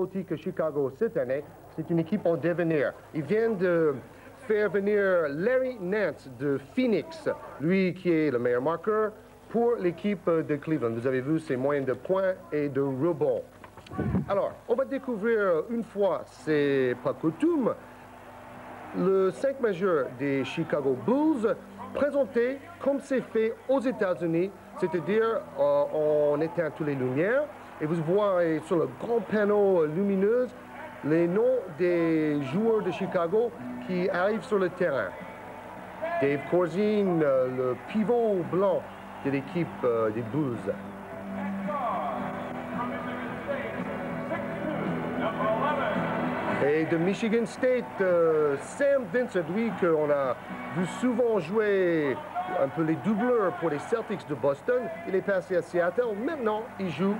athlétique Chicago cette année. C'est une équipe en devenir. Ils viennent de faire venir Larry Nance de Phoenix, lui qui est le meilleur marqueur pour l'équipe de Cleveland. Vous avez vu ses moyens de points et de rebonds. Alors, on va découvrir une fois, c'est pas coutume, le 5 majeur des Chicago Bulls, présenté comme c'est fait aux États-Unis, c'est-à-dire on éteint toutes les lumières et vous voyez sur le grand panneau lumineux les noms des joueurs de Chicago qui arrivent sur le terrain. Dave Corzine, le pivot blanc de l'équipe des Bulls. Et de Michigan State, Sam Vincent, lui qu'on a vu souvent jouer un peu les doubleurs pour les Celtics de Boston. Il est passé à Seattle. Maintenant, il joue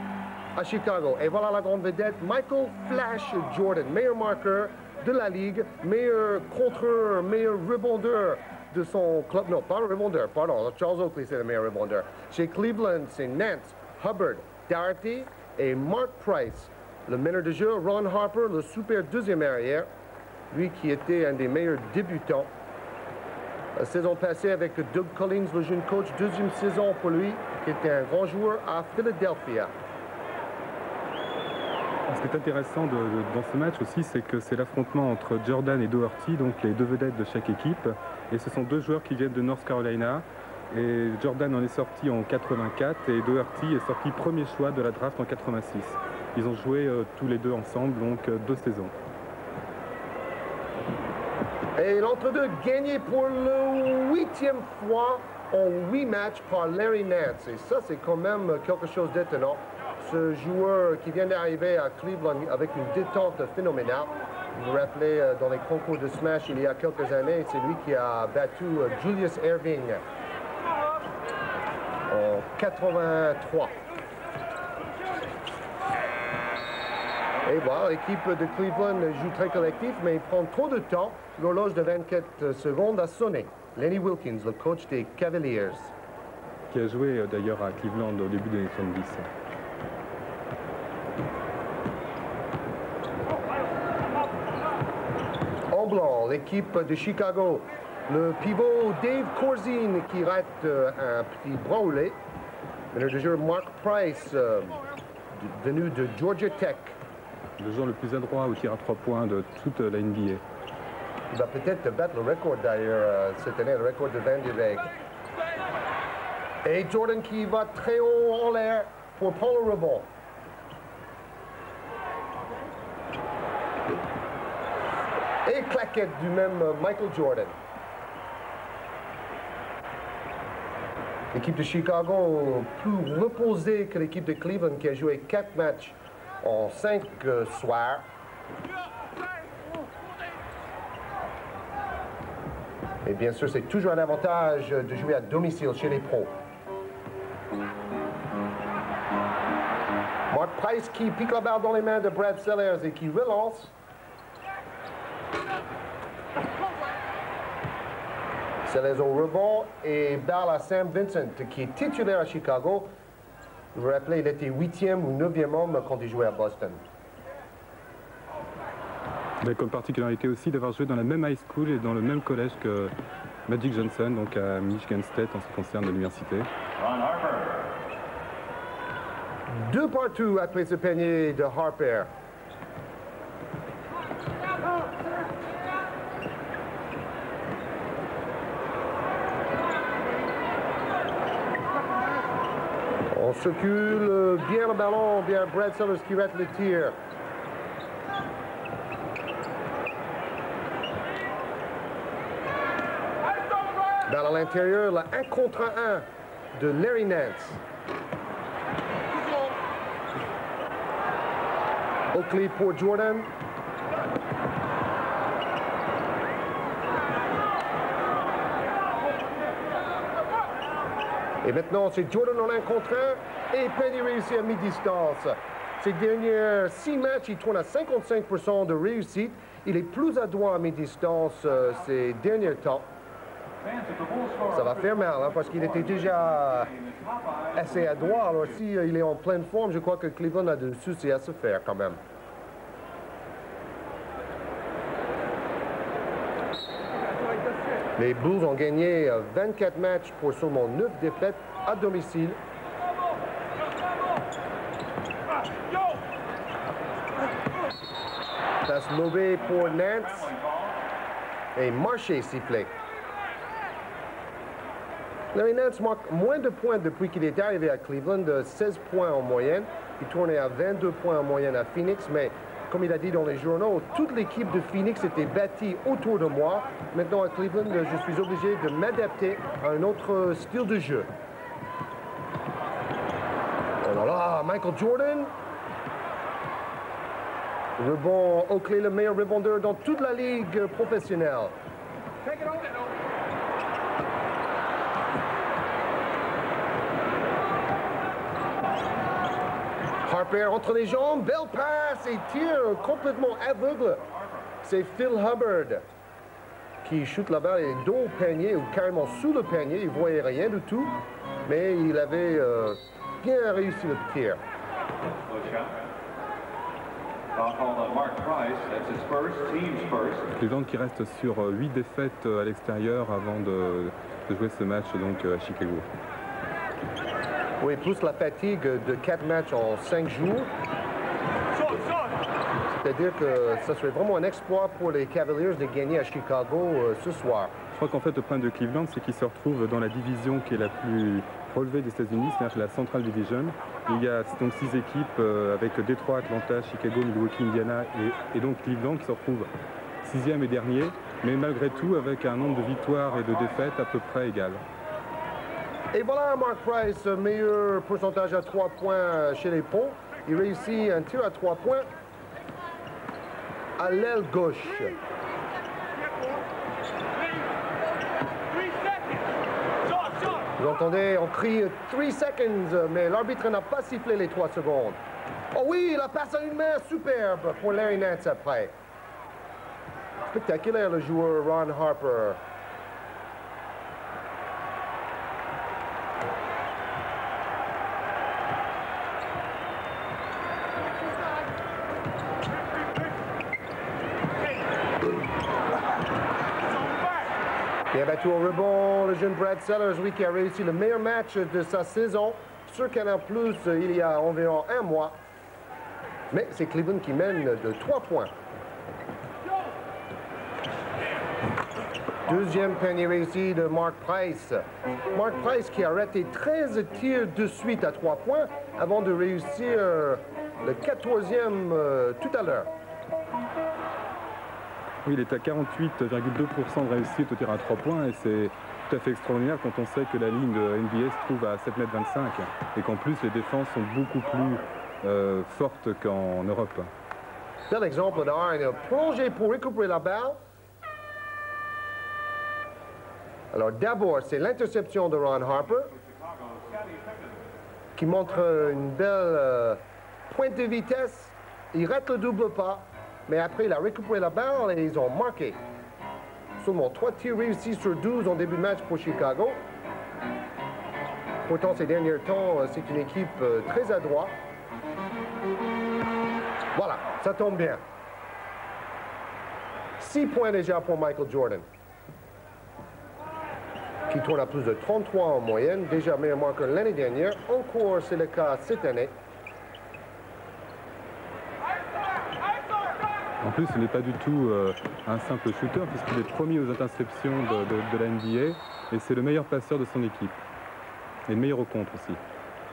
à Chicago. Et voilà la grande vedette, Michael Flash Jordan, meilleur marqueur de la Ligue, meilleur contreur, meilleur rebondeur de son club. Non, pas le rebondeur, pardon. Charles Oakley, c'est le meilleur rebondeur. Chez Cleveland, c'est Nance, Hubbard, Doherty et Mark Price. Le meneur de jeu, Ron Harper, le super deuxième arrière, lui qui était un des meilleurs débutants. La saison passée avec Doug Collins, le jeune coach, deuxième saison pour lui, qui était un grand joueur à Philadelphia. Ce qui est intéressant dans ce match aussi, c'est que c'est l'affrontement entre Jordan et Doherty, donc les deux vedettes de chaque équipe. Et ce sont deux joueurs qui viennent de North Carolina. Et Jordan en est sorti en 84 et Doherty est sorti premier choix de la draft en 86. Ils ont joué tous les deux ensemble, donc 2 saisons. Et l'entre-deux gagné pour le 8e fois en 8 matchs par Larry Nance. Et ça, c'est quand même quelque chose d'étonnant. Ce joueur qui vient d'arriver à Cleveland avec une détente phénoménale. Vous vous rappelez, dans les concours de Smash il y a quelques années, c'est lui qui a battu Julius Erving en 83. Et voilà, l'équipe de Cleveland joue très collectif, mais il prend trop de temps. L'horloge de 24 secondes a sonné. Lenny Wilkins, le coach des Cavaliers. Qui a joué d'ailleurs à Cleveland au début des années 70. En blanc, l'équipe de Chicago. Le pivot Dave Corzine qui rate un petit bras au lait. Le joueur Mark Price, venu de Georgia Tech. Le joueur le plus adroit au tir à 3 points de toute la NBA. Il va peut-être battre le record d'ailleurs cette année, le record de Van de Veek. Et Jordan qui va très haut en l'air pour prendre le rebond. Et claquette du même Michael Jordan. L'équipe de Chicago plus reposée que l'équipe de Cleveland qui a joué 4 matchs en 5 soirs. Et bien sûr, c'est toujours un avantage de jouer à domicile chez les pros. Mark Price qui pique la balle dans les mains de Brad Sellers et qui relance. Sellers au rebond et balle à Sam Vincent qui est titulaire à Chicago. Vous vous rappelez, il était 8e ou 9e homme quand il jouait à Boston. Il a comme particularité aussi d'avoir joué dans la même high school et dans le même collège que Magic Johnson, donc à Michigan State en ce qui concerne l'université. 2 partout après ce panier de Harper. On circule bien le ballon, bien Brad Sellers qui rate le tir. Balle à l'intérieur, le 1 contre 1 de Larry Nance. Oakley pour Jordan. Et maintenant, c'est Jordan en 1 contre 1 et Penny réussit à mi-distance. Ces derniers 6 matchs, il tourne à 55% de réussite. Il est plus adroit à mi-distance ces derniers temps. Ça va faire mal, hein, parce qu'il était déjà assez adroit. Alors si il est en pleine forme, je crois que Cleveland a des soucis à se faire quand même. Les Bulls ont gagné 24 matchs pour seulement 9 défaites à domicile. Passe mauvais pour Nance. Et Marché sifflé. Larry Nance marque moins de points depuis qu'il est arrivé à Cleveland, de 16 points en moyenne. Il tournait à 22 points en moyenne à Phoenix, mais comme il a dit dans les journaux, toute l'équipe de Phoenix était bâtie autour de moi. Maintenant à Cleveland, je suis obligé de m'adapter à un autre style de jeu. Oh là là, Michael Jordan. Rebond Oakley, le meilleur rebondeur dans toute la ligue professionnelle. Harper entre les jambes, belle passe et tir complètement aveugle. C'est Phil Hubbard qui shoot la balle et dos au panier ou carrément sous le panier. Il ne voyait rien du tout, mais il avait bien réussi le tir. Cleveland qui reste sur 8 défaites à l'extérieur avant de jouer ce match donc à Chicago. Oui, plus la fatigue de 4 matchs en 5 jours. C'est-à-dire que ce serait vraiment un exploit pour les Cavaliers de gagner à Chicago ce soir. Je crois qu'en fait, le problème de Cleveland, c'est qu'ils se retrouvent dans la division qui est la plus relevée des États-Unis, c'est-à-dire la Central Division. Il y a donc 6 équipes avec Détroit, Atlanta, Chicago, Milwaukee, Indiana et donc Cleveland qui se retrouvent 6e et dernier, mais malgré tout avec un nombre de victoires et de défaites à peu près égal. Et voilà Mark Price, meilleur pourcentage à 3 points chez les Ponts. Il réussit un tir à 3 points à l'aile gauche. Vous entendez, on crie 3 seconds, mais l'arbitre n'a pas sifflé les 3 secondes. Oh oui, la passe à une main superbe pour Larry Nance après. Spectaculaire le joueur Ron Harper. Bien battu au rebond, le jeune Brad Sellers, lui qui a réussi le meilleur match de sa saison sur Canal+, il y a environ un mois. Mais c'est Cleveland qui mène de 3 points. Deuxième panier réussi de Mark Price. Mark Price qui a raté 13 tirs de suite à 3 points avant de réussir le 14e tout à l'heure. Oui, il est à 48,2% de réussite au tir à 3 points et c'est tout à fait extraordinaire quand on sait que la ligne de NBA se trouve à 7,25 m et qu'en plus les défenses sont beaucoup plus fortes qu'en Europe. Bel exemple d'art, il a plongé pour récupérer la balle. Alors d'abord, c'est l'interception de Ron Harper qui montre une belle pointe de vitesse. Il rate le double pas. Mais après, il a récupéré la balle et ils ont marqué. Seulement 3 tirs réussis sur 12 en début de match pour Chicago. Pourtant, ces derniers temps, c'est une équipe très adroite. Voilà, ça tombe bien. 6 points déjà pour Michael Jordan, qui tourne à plus de 33 en moyenne, déjà meilleur marqueur l'année dernière. Encore, c'est le cas cette année. En plus, ce n'est pas du tout un simple shooter puisqu'il est premier aux interceptions de la NBA et c'est le meilleur passeur de son équipe. Et le meilleur au contre aussi.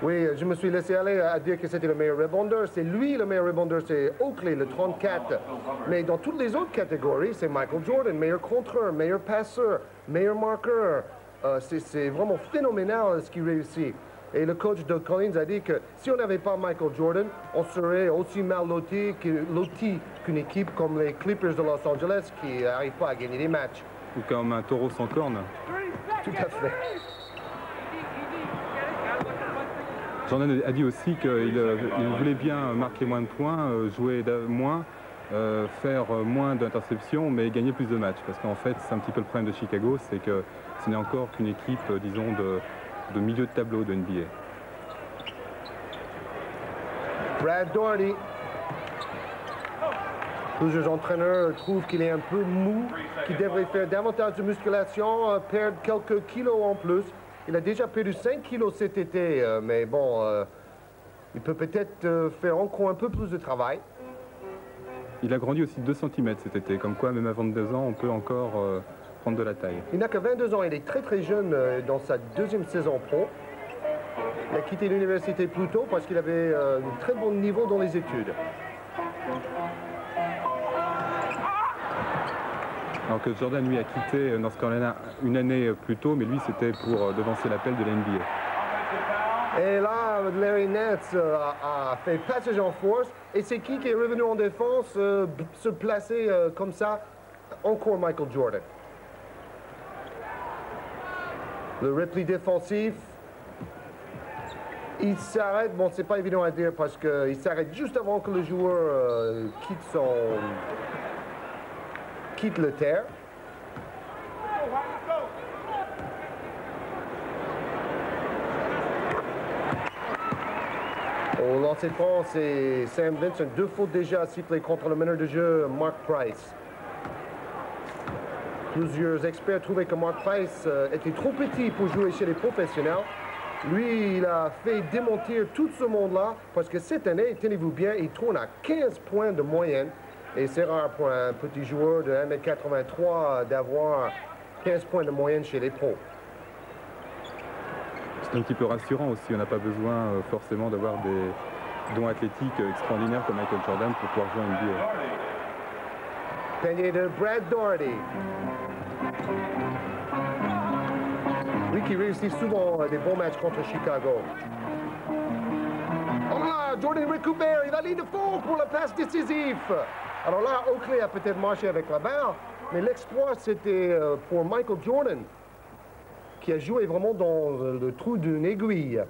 Oui, je me suis laissé aller à dire que c'était le meilleur rebondeur. C'est lui le meilleur rebondeur, c'est Oakley, le 34. Mais dans toutes les autres catégories, c'est Michael Jordan, meilleur contreur, meilleur passeur, meilleur marqueur. C'est vraiment phénoménal ce qu'il réussit. Et le coach Doug Collins a dit que si on n'avait pas Michael Jordan, on serait aussi mal loti qu'une équipe comme les Clippers de Los Angeles qui n'arrive pas à gagner des matchs. Ou comme un taureau sans corne. Tout à fait. Jordan a dit aussi qu'il voulait bien marquer moins de points, jouer moins, faire moins d'interceptions, mais gagner plus de matchs. Parce qu'en fait, c'est un petit peu le problème de Chicago, c'est que ce n'est encore qu'une équipe, disons, de milieu de tableau de NBA. Brad Daugherty. Plusieurs entraîneurs trouvent qu'il est un peu mou, qu'il devrait faire davantage de musculation, perdre quelques kilos en plus. Il a déjà perdu 5 kilos cet été, mais bon, il peut peut-être faire encore un peu plus de travail. Il a grandi aussi de 2 cm cet été, comme quoi même à 22 ans, on peut encore prendre de la taille. Il n'a que 22 ans, il est très jeune dans sa deuxième saison pro. Il a quitté l'université plus tôt parce qu'il avait un très bon niveau dans les études. Alors que Jordan, lui, a quitté North Carolina une année plus tôt, mais lui, c'était pour devancer l'appel de la NBA. Et là, Larry Nance a fait passage en force. Et c'est qui est revenu en défense, se placer comme ça? Encore Michael Jordan. Le repli défensif. Il s'arrête, bon, c'est pas évident à dire parce qu'il s'arrête juste avant que le joueur quitte le terre. Au lancer franc, c'est Sam Vincent. 2 fautes déjà sifflées contre le meneur de jeu, Mark Price. Plusieurs experts trouvaient que Mark Price était trop petit pour jouer chez les professionnels. Lui, il a fait démentir tout ce monde-là parce que cette année, tenez-vous bien, il tourne à 15 points de moyenne. Et c'est rare pour un petit joueur de 1m83 d'avoir 15 points de moyenne chez les pros. C'est un petit peu rassurant aussi, on n'a pas besoin forcément d'avoir des dons athlétiques extraordinaires comme Michael Jordan pour pouvoir jouer en NBA. Panier de Brad Daugherty. Lui qui réussit souvent des bons matchs contre Chicago. Oh là, Jordan récupère, il a ligne de fond pour la passe décisive. Alors là, Oakley a peut-être marché avec la balle, mais l'exploit c'était pour Michael Jordan, qui a joué vraiment dans le trou d'une aiguille.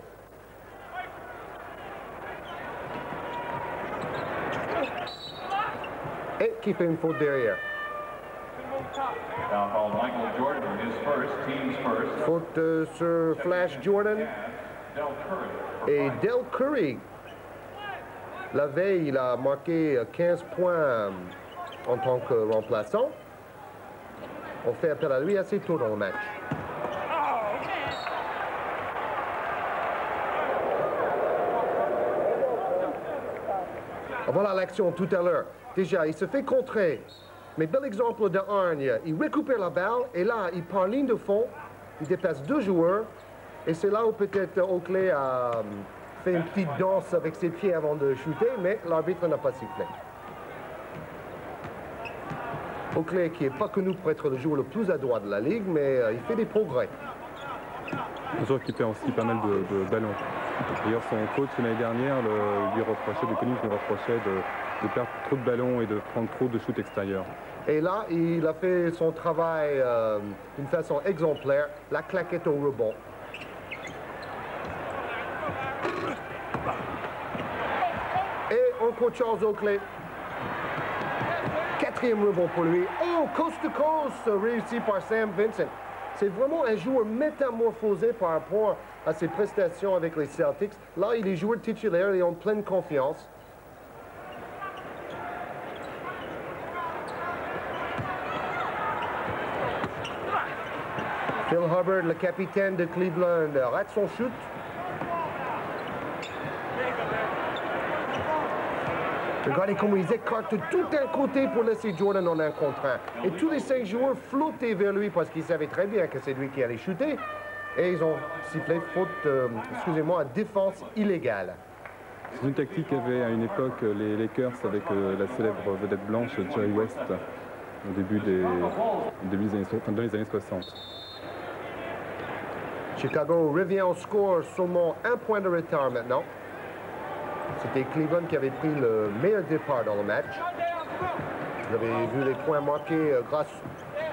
Et qui fait une faute derrière. Faute sur Flash Jordan. Et Del Curry. La veille, il a marqué 15 points en tant que remplaçant. On fait appel à lui assez tôt dans le match. Voilà l'action tout à l'heure. Déjà, il se fait contrer. Mais bel exemple de hargne. Il récupère la balle et là, il prend ligne de fond. Il déplace 2 joueurs. Et c'est là où peut-être Oakley a fait une petite danse avec ses pieds avant de shooter, mais l'arbitre n'a pas sifflé. Oakley, qui n'est pas connu pour être le joueur le plus adroit de la ligue, mais il fait des progrès. Un joueur qui perd aussi pas mal de ballons. D'ailleurs, son coach l'année dernière lui reprochait, de Collins lui reprochait de perdre trop de ballons et de prendre trop de shoots extérieurs. Et là, il a fait son travail d'une façon exemplaire, la claquette au rebond. Et encore Charles Oakley. 4e rebond pour lui. Oh, coast to coast, réussi par Sam Vincent. C'est vraiment un joueur métamorphosé par rapport à ses prestations avec les Celtics. Là, il est joueur titulaire et en pleine confiance. Phil Hubbard, le capitaine de Cleveland, rate son shoot. Regardez comment ils écartent tout d'un côté pour laisser Jordan en 1 contre 1. Et tous les 5 joueurs flottaient vers lui parce qu'ils savaient très bien que c'est lui qui allait shooter. Et ils ont sifflé faute, excusez-moi, défense illégale. C'est une tactique qu'avaient à une époque les Lakers avec la célèbre vedette blanche Jerry West au début dans les années 60. Chicago revient au score, seulement 1 point de retard maintenant. C'était Cleveland qui avait pris le meilleur départ dans le match. Vous avez vu les points marqués grâce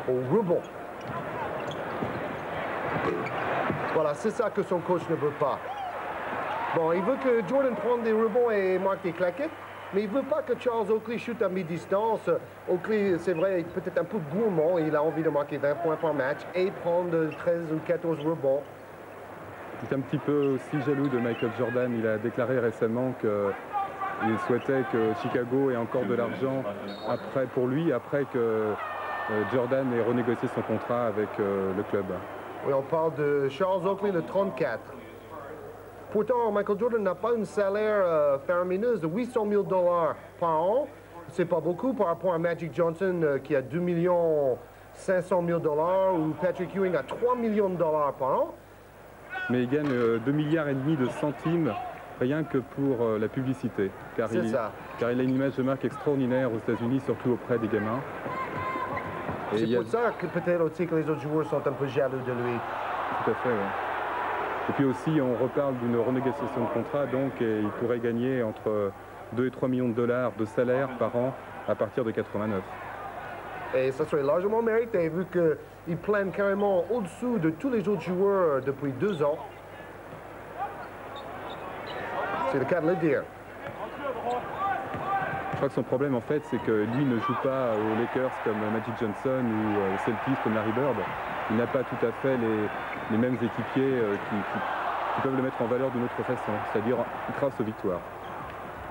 au rebond. Voilà, c'est ça que son coach ne veut pas. Bon, il veut que Jordan prenne des rebonds et marque des claquettes, mais il ne veut pas que Charles Oakley chute à mi-distance. Oakley, c'est vrai, peut-être un peu gourmand. Il a envie de marquer 20 points par match et prendre 13 ou 14 rebonds. Il est un petit peu aussi jaloux de Michael Jordan. Il a déclaré récemment que Il souhaitait que Chicago ait encore de l'argent pour lui, après que Jordan ait renégocié son contrat avec le club. Oui, on parle de Charles Oakley, le 34. Pourtant, Michael Jordan n'a pas un salaire faramineux de 800 000 $ par an. C'est pas beaucoup par rapport à Magic Johnson qui a 2 500 000 $ ou Patrick Ewing a 3 millions de dollars par an. Mais il gagne 2,5 milliards de centimes rien que pour la publicité. Car il a une image de marque extraordinaire aux États-Unis, surtout auprès des gamins. C'est pour ça que peut-être aussi que les autres joueurs sont un peu jaloux de lui. Tout à fait, oui. Et puis aussi, on reparle d'une renégociation de contrat, donc et il pourrait gagner entre 2 et 3 millions de dollars de salaire par an à partir de 89. Et ça serait largement mérité, vu qu'il plane carrément au-dessous de tous les autres joueurs depuis 2 ans. C'est le cas de le dire. Je crois que son problème, en fait, c'est que lui ne joue pas aux Lakers comme Magic Johnson ou aux Celtics comme Larry Bird. Il n'a pas tout à fait les mêmes équipiers qui peuvent le mettre en valeur d'une autre façon, c'est-à-dire grâce aux victoires.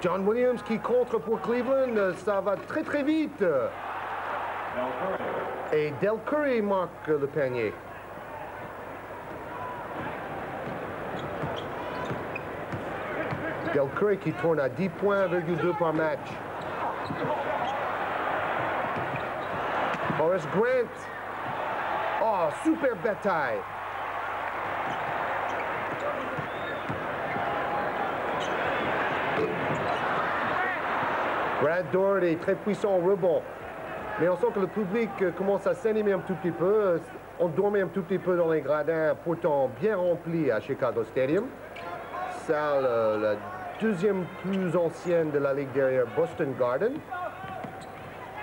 John Williams qui contre pour Cleveland, ça va très très vite. Et Del Curry marque le panier. Del Curry qui tourne à 10,2 points par match. Horace Grant. Oh, super bataille. Brad Daugherty, très puissant au rebond. Mais on sent que le public commence à s'animer un tout petit peu. On dormait un tout petit peu dans les gradins, pourtant bien remplis à Chicago Stadium. Salle, la deuxième plus ancienne de la Ligue derrière Boston Garden.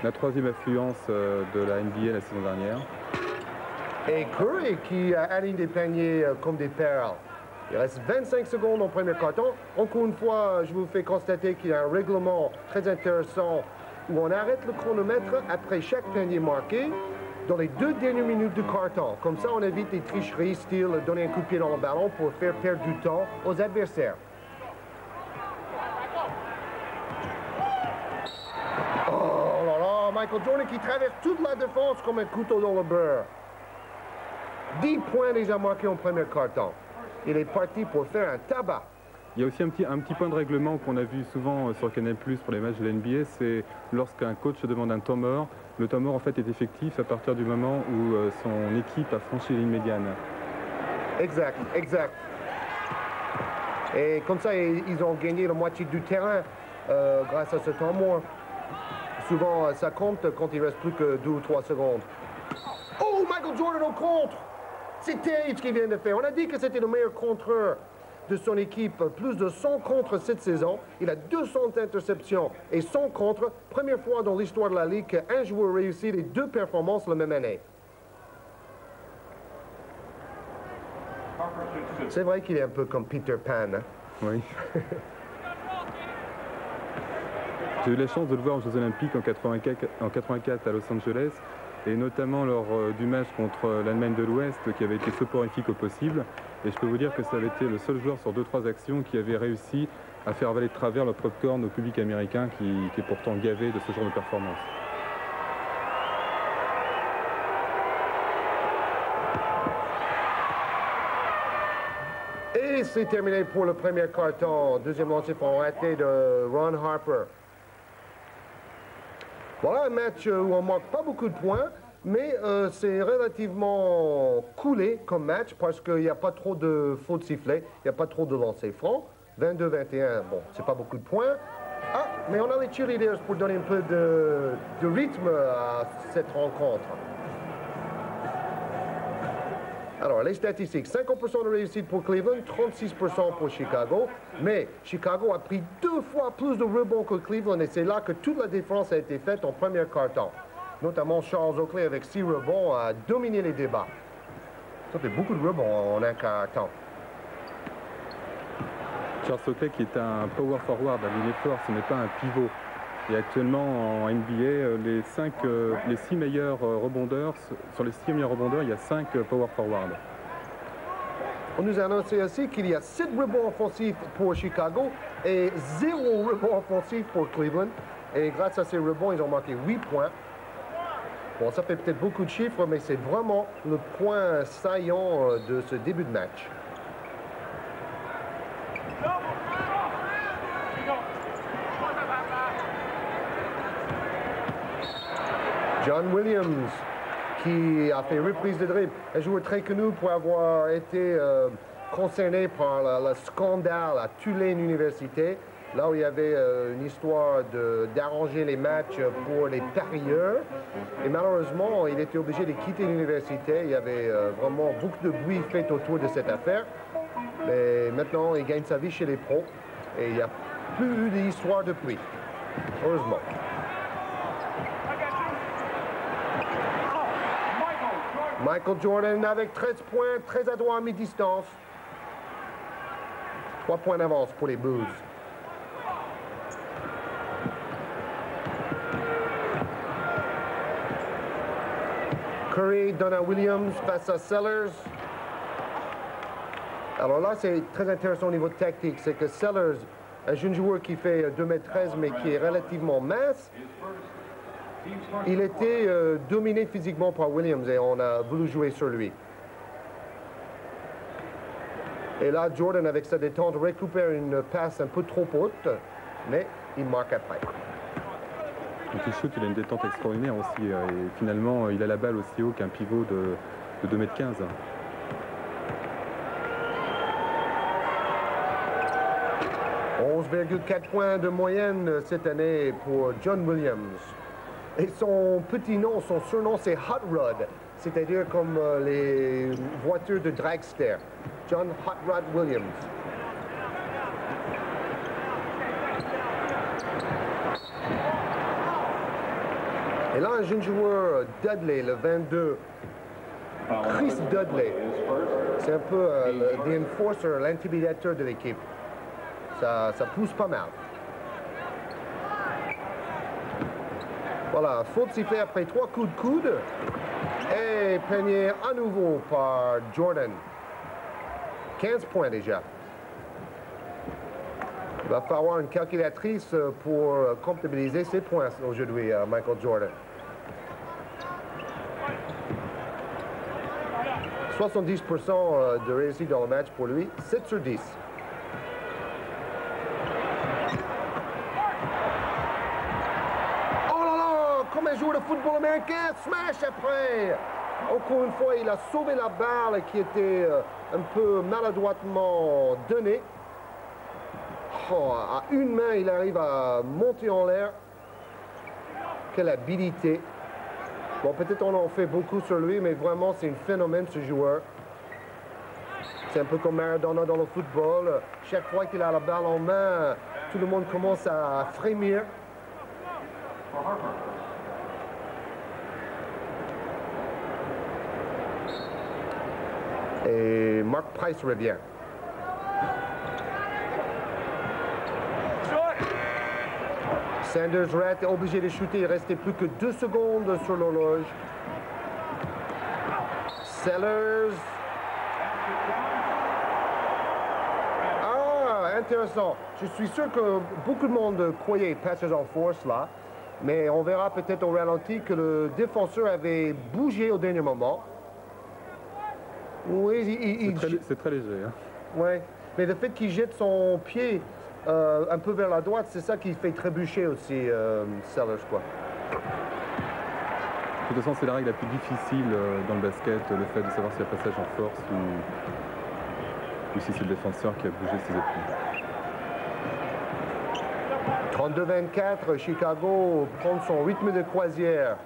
La troisième affluence de la NBA la saison dernière. Et Curry qui aligne des paniers comme des perles. Il reste 25 secondes en premier quart-temps. Encore une fois, je vous fais constater qu'il y a un règlement très intéressant où on arrête le chronomètre après chaque panier marqué dans les 2 dernières minutes du quart-temps. Comme ça, on évite les tricheries, style donner un coup de pied dans le ballon pour faire perdre du temps aux adversaires. Oh là là, Michael Jordan qui traverse toute la défense comme un couteau dans le beurre. 10 points déjà marqués en premier quart-temps. Il est parti pour faire un tabac. Il y a aussi un petit point de règlement qu'on a vu souvent sur Canal+ pour les matchs de la NBA, c'est lorsqu'un coach demande un temps mort, le temps mort en fait est effectif à partir du moment où son équipe a franchi la ligne médiane. Exact, exact. Et comme ça, ils ont gagné la moitié du terrain grâce à ce temps mort. Souvent, ça compte quand il reste plus que 2 ou 3 secondes. Oh, Michael Jordan au contre! C'est terrible ce qu'il vient de faire. On a dit que c'était le meilleur contreur de son équipe. Plus de 100 contres cette saison. Il a 200 interceptions et 100 contres. Première fois dans l'histoire de la Ligue qu'un joueur réussit les 2 performances la même année. C'est vrai qu'il est un peu comme Peter Pan. Hein? Oui. J'ai eu la chance de le voir aux Jeux Olympiques en 84 à Los Angeles. Et notamment lors du match contre l'Allemagne de l'Ouest qui avait été soporifique au possible. Et je peux vous dire que ça avait été le seul joueur sur 2-3 actions qui avait réussi à faire avaler de travers le popcorn au public américain qui est pourtant gavé de ce genre de performance. Et c'est terminé pour le premier quart-temps. Deuxième lancer franc raté de Ron Harper. Voilà un match où on ne marque pas beaucoup de points, mais c'est relativement coulé comme match parce qu'il n'y a pas trop de fautes sifflées, il n'y a pas trop de lancers francs. 22-21, bon, c'est pas beaucoup de points. Ah, mais on a les cheerleaders pour donner un peu de rythme à cette rencontre. Alors, les statistiques, 50% de réussite pour Cleveland, 36% pour Chicago. Mais Chicago a pris 2 fois plus de rebonds que Cleveland et c'est là que toute la différence a été faite en premier quart-temps. Notamment Charles Oakley avec 6 rebonds a dominé les débats. Ça fait beaucoup de rebonds en un quart-temps. Charles Oakley qui est un power forward à ligne force, ce n'est pas un pivot. Et actuellement en NBA, les 6 meilleurs rebondeurs, sur les 6 meilleurs rebondeurs, il y a 5 power forward. On nous a annoncé aussi qu'il y a 7 rebonds offensifs pour Chicago et 0 rebond offensif pour Cleveland. Et grâce à ces rebonds, ils ont marqué 8 points. Bon, ça fait peut-être beaucoup de chiffres, mais c'est vraiment le point saillant de ce début de match. John Williams, qui a fait reprise de dribble, un joueur très connu pour avoir été concerné par le scandale à Tulane Université, là où il y avait une histoire d'arranger les matchs pour les parieurs. Et malheureusement, il était obligé de quitter l'université. Il y avait vraiment beaucoup de bruit fait autour de cette affaire. Mais maintenant, il gagne sa vie chez les pros et il n'y a plus eu d'histoire depuis, heureusement. Michael Jordan avec 13 points, très adroit à mi-distance. 3 points d'avance pour les Bulls. Curry donne à Williams face à Sellers. Alors là, c'est très intéressant au niveau tactique. C'est que Sellers, un jeune joueur qui fait 2,13 m mais qui est relativement mince, il était dominé physiquement par Williams et on a voulu jouer sur lui. Et là, Jordan, avec sa détente, récupère une passe un peu trop haute, mais il marque après. Donc il shoot, il a une détente extraordinaire aussi. Et finalement, il a la balle aussi haut qu'un pivot de 2,15 m. « 11,4 points de moyenne cette année pour John Williams. Et son petit nom, son surnom, c'est Hot Rod, c'est-à-dire comme les voitures de dragster. John Hot Rod Williams. Et là, un jeune joueur, Dudley, le 22, Chris Dudley. C'est un peu the enforcer, l'intimidateur de l'équipe. Ça pousse pas mal. Voilà, faute sifflée après 3 coups de coude. Et panier à nouveau par Jordan. 15 points déjà. Il va falloir une calculatrice pour comptabiliser ses points aujourd'hui, Michael Jordan. 70% de réussite dans le match pour lui, 7 sur 10. Comme un joueur de football américain, smash après. Encore une fois, il a sauvé la balle qui était un peu maladroitement donnée. Oh, à une main, il arrive à monter en l'air. Quelle habilité. Bon, peut-être on en fait beaucoup sur lui, mais vraiment, c'est un phénomène, ce joueur. C'est un peu comme Maradona dans le football. Chaque fois qu'il a la balle en main, tout le monde commence à frémir. Et Mark Price revient. Sanders Rat est obligé de shooter. Il restait plus que 2 secondes sur l'horloge. Sellers. Ah, intéressant. Je suis sûr que beaucoup de monde croyait passes en force là. Mais on verra peut-être au ralenti que le défenseur avait bougé au dernier moment. Oui, c'est très léger. Hein. Oui, mais le fait qu'il jette son pied un peu vers la droite, c'est ça qui fait trébucher aussi Sellers, quoi. De toute façon, c'est la règle la plus difficile dans le basket, le fait de savoir s'il y a passage en force ou si c'est le défenseur qui a bougé ses épaules. 32-24, Chicago prend son rythme de croisière.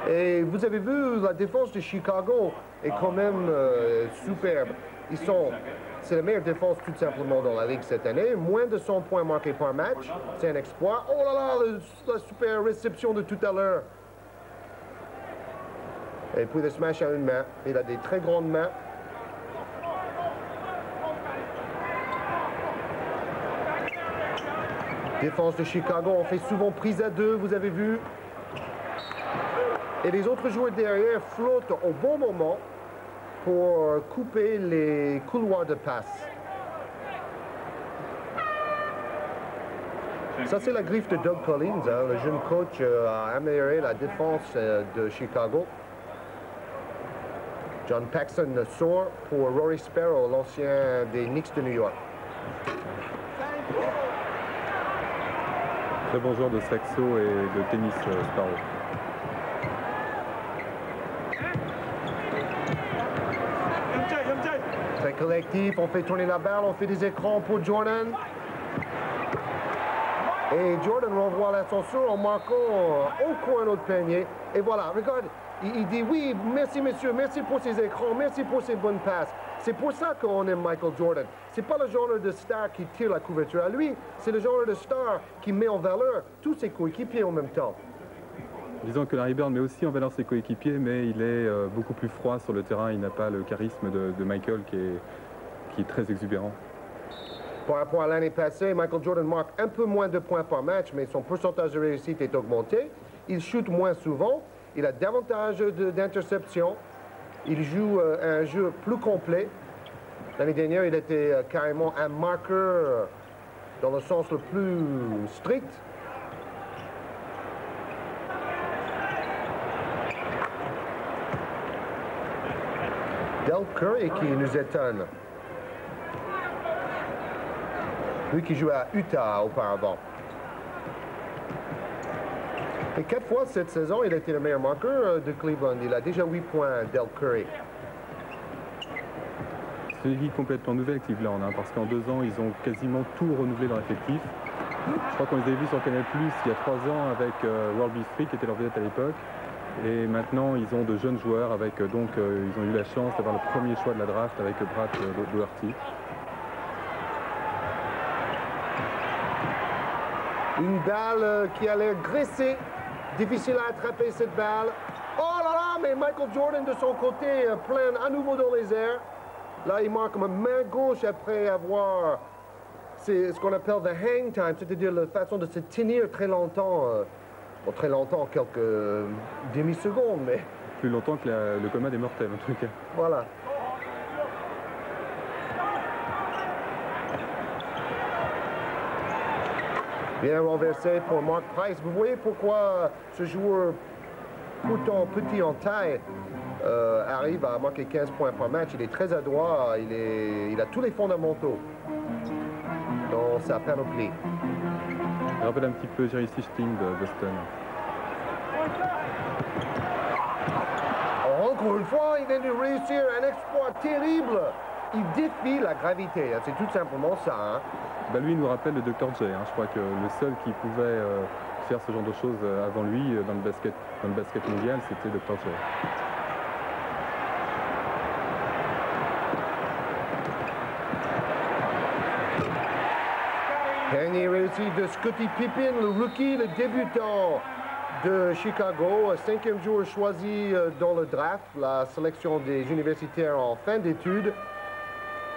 Et vous avez vu, la défense de Chicago est quand même superbe. C'est la meilleure défense tout simplement dans la Ligue cette année. Moins de 100 points marqués par match. C'est un exploit. Oh là là, la super réception de tout à l'heure. Et puis le smash à une main. Il a des très grandes mains. Défense de Chicago, on fait souvent prise à 2, vous avez vu. Et les autres joueurs derrière flottent au bon moment pour couper les couloirs de passe. Ça, c'est la griffe de Doug Collins, hein. Le jeune coach a amélioré la défense de Chicago. John Paxson sort pour Rory Sparrow, l'ancien des Knicks de New York. Très bon joueur de saxo et de tennis, Sparrow. Très collectif, on fait tourner la balle, on fait des écrans pour Jordan. Et Jordan renvoie l'ascenseur en marquant au coin de notre panier. Et voilà, regarde, il dit oui, merci monsieur, merci pour ces écrans, merci pour ces bonnes passes. C'est pour ça qu'on aime Michael Jordan. C'est pas le genre de star qui tire la couverture à lui, c'est le genre de star qui met en valeur tous ses coéquipiers en même temps. Disons que Larry Bird met aussi en valeur ses coéquipiers, mais il est beaucoup plus froid sur le terrain. Il n'a pas le charisme de Michael qui est très exubérant. Par rapport à l'année passée, Michael Jordan marque un peu moins de points par match, mais son pourcentage de réussite est augmenté. Il shoot moins souvent, il a davantage d'interceptions, il joue un jeu plus complet. L'année dernière, il était carrément un marqueur dans le sens le plus strict. Del Curry qui nous étonne. Lui qui jouait à Utah auparavant. Et 4 fois cette saison, il a été le meilleur marqueur de Cleveland. Il a déjà 8 points, Del Curry. C'est une équipe complètement nouvelle, Cleveland, hein, parce qu'en 2 ans, ils ont quasiment tout renouvelé dans l'effectif. Je crois qu'on les avait vus sur Canal+, il y a 3 ans, avec World Beast Free, qui était leur vedette à l'époque. Et maintenant, ils ont de jeunes joueurs, avec ils ont eu la chance d'avoir le premier choix de la draft avec Brad Doherty. Une balle qui a l'air graissée. Difficile à attraper cette balle. Oh là là, mais Michael Jordan de son côté plane à nouveau dans les airs. Là, il marque ma main gauche après avoir... C'est ce qu'on appelle the hang time, c'est-à-dire la façon de se tenir très longtemps. Bon, très longtemps, quelques demi-secondes, mais... Plus longtemps que le coma des mortels, en tout cas. Voilà. Bien renversé pour Mark Price. Vous voyez pourquoi ce joueur, pourtant petit en taille, arrive à marquer 15 points par match. Il est très adroit, il a tous les fondamentaux dans sa panoplie. Il rappelle un petit peu Jerry Sichting de Boston. Encore une fois, il vient de réussir un exploit terrible. Il défie la gravité, c'est tout simplement ça. Hein. Bah lui, il nous rappelle le Dr. J. Hein. Je crois que le seul qui pouvait faire ce genre de choses avant lui dans le basket mondial, c'était Dr. J. Dernier réussi de Scottie Pippen, le rookie, le débutant de Chicago, 5e joueur choisi dans le draft, la sélection des universitaires en fin d'études.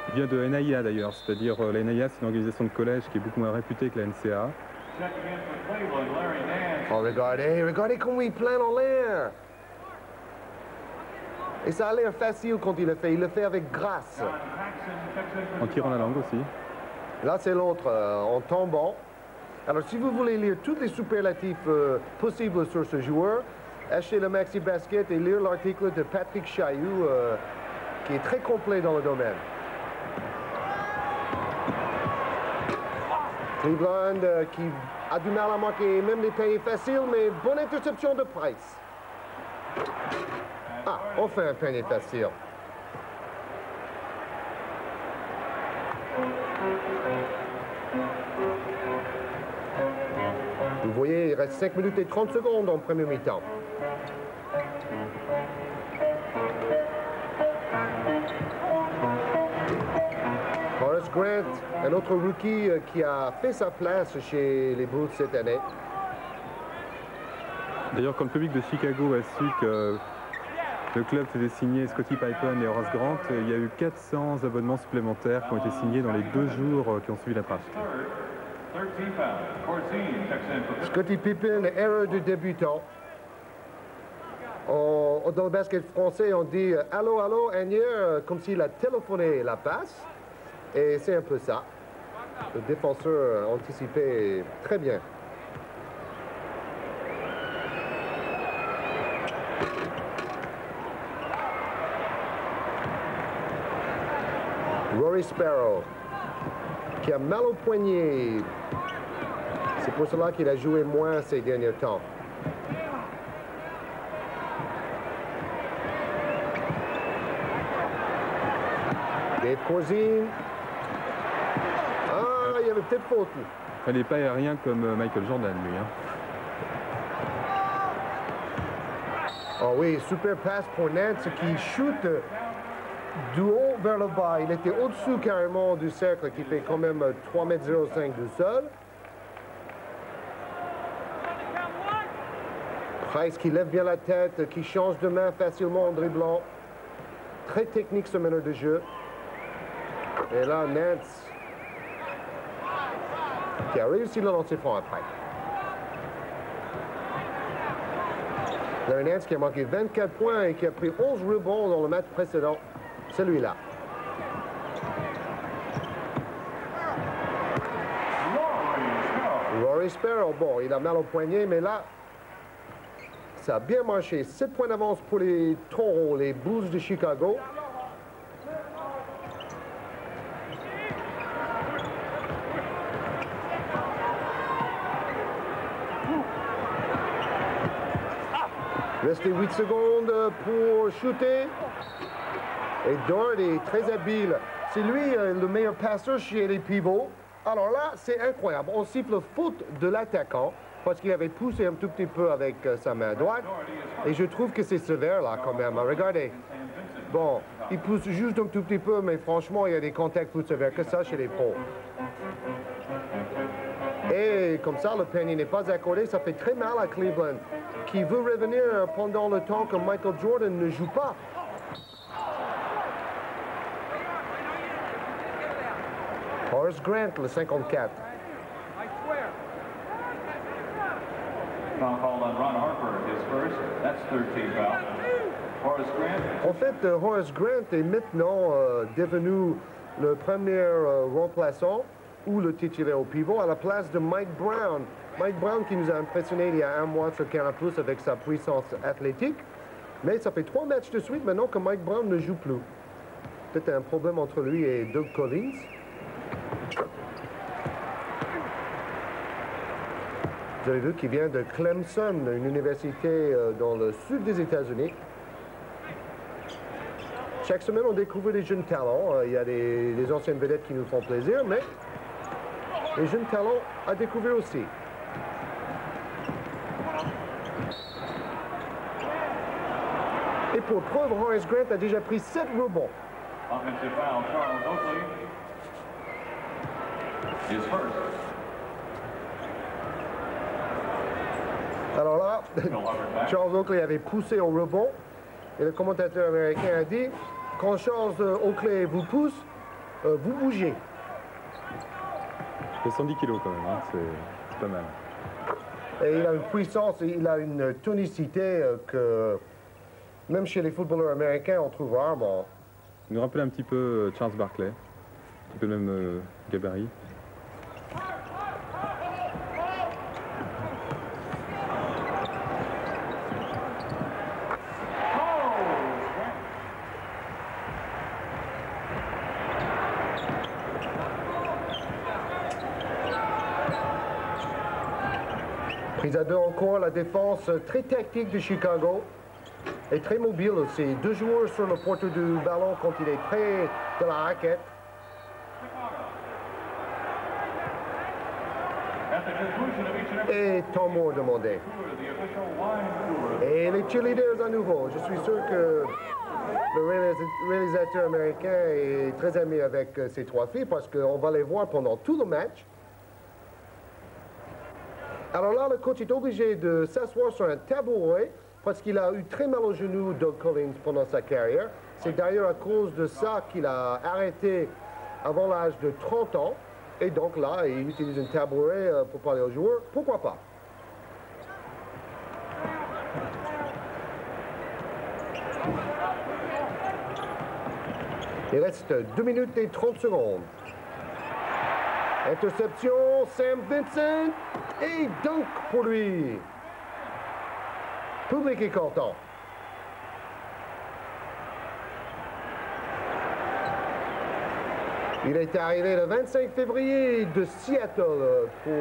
Il vient de NAIA d'ailleurs, c'est-à-dire la NAIA, c'est une organisation de collège qui est beaucoup moins réputée que la NCAA. Oh, regardez comment il plane en l'air. Et ça a l'air facile quand il le fait avec grâce. En tirant la langue aussi. Là, c'est l'autre, en tombant. Alors, si vous voulez lire tous les superlatifs possibles sur ce joueur, achetez le Maxi Basket et lire l'article de Patrick Chailloux, qui est très complet dans le domaine. Cleveland qui a du mal à marquer même les paniers faciles, mais bonne interception de Price. Ah, enfin un panier facile. Vous voyez, il reste 5 minutes et 30 secondes en premier mi-temps. Horace Grant, un autre rookie qui a fait sa place chez les Bulls cette année. D'ailleurs, quand le public de Chicago a su que le club faisait signer Scottie Pippen et Horace Grant, il y a eu 400 abonnements supplémentaires qui ont été signés dans les 2 jours qui ont suivi la draft. Scottie Pippen, erreur de débutant. Dans le basket français, on dit « Allô, allô, Agnier », comme s'il a téléphoné la passe. Et c'est un peu ça. Le défenseur anticipait très bien. Rory Sparrow, qui a mal au poignet. C'est pour cela qu'il a joué moins ces derniers temps. Dave Corzine. Ah, il y avait peut-être faute. Il fallait pas aérien comme Michael Jordan, lui. Hein. Oh oui, super passe pour Nance qui shoot du haut vers le bas. Il était au-dessous carrément du cercle qui fait quand même 3,05 m du sol. Price qui lève bien la tête, qui change de main facilement en dribblant. Très technique ce meneur de jeu. Et là, Nance qui a réussi le lancer franc après. Larry Nance qui a manqué 24 points et qui a pris 11 rebonds dans le match précédent. Celui-là. Rory Sparrow, bon, il a mal au poignet, mais là, ça a bien marché. 7 points d'avance pour les Taureaux, les Bulls de Chicago. Resté 8 secondes pour shooter. Et Doherty, très habile. C'est lui le meilleur passeur chez les pivots. Alors là, c'est incroyable. On siffle faute de l'attaquant parce qu'il avait poussé un tout petit peu avec sa main droite. Et je trouve que c'est sévère là quand même. Regardez. Bon, il pousse juste un tout petit peu, mais franchement, il y a des contacts plus sévères que ça chez les pros. Et comme ça, le panier n'est pas accordé. Ça fait très mal à Cleveland, qui veut revenir pendant le temps que Michael Jordan ne joue pas. Horace Grant, le 54. En fait, Horace Grant est maintenant devenu le premier remplaçant ou le titulaire au pivot à la place de Mike Brown. Mike Brown qui nous a impressionné il y a un mois sur Canal+ avec sa puissance athlétique. Mais ça fait 3 matchs de suite maintenant que Mike Brown ne joue plus. Peut-être un problème entre lui et Doug Collins. Vous avez vu qu'il vient de Clemson, une université dans le sud des États-Unis. Chaque semaine, on découvre des jeunes talents. Il y a des anciennes vedettes qui nous font plaisir, mais les jeunes talents à découvrir aussi. Et pour preuve, Horace Grant a déjà pris 7 rebonds. Alors là, Charles Oakley avait poussé au rebond et le commentateur américain a dit « Quand Charles Oakley vous pousse, vous bougez ». Il fait 110 kilos quand même, hein. C'est pas mal. Et il a une puissance, il a une tonicité que même chez les footballeurs américains, on trouve rarement. Il nous rappelle un petit peu Charles Barkley, un petit peu le même gabarit. Prise à 2 encore, la défense très tactique de Chicago et très mobile aussi. 2 joueurs sur le porteur du ballon quand il est près de la raquette. Et temps mort demandé. Et les cheerleaders à nouveau. Je suis sûr que le réalisateur américain est très ami avec ces 3 filles parce qu'on va les voir pendant tout le match. Alors là, le coach est obligé de s'asseoir sur un tabouret parce qu'il a eu très mal au genou, Doug Collins, pendant sa carrière. C'est d'ailleurs à cause de ça qu'il a arrêté avant l'âge de 30 ans. Et donc là, il utilise un tabouret pour parler aux joueurs. Pourquoi pas? Il reste 2 minutes et 30 secondes. Interception, Sam Vincent, et dunk pour lui. Public est content. Il est arrivé le 25 février de Seattle pour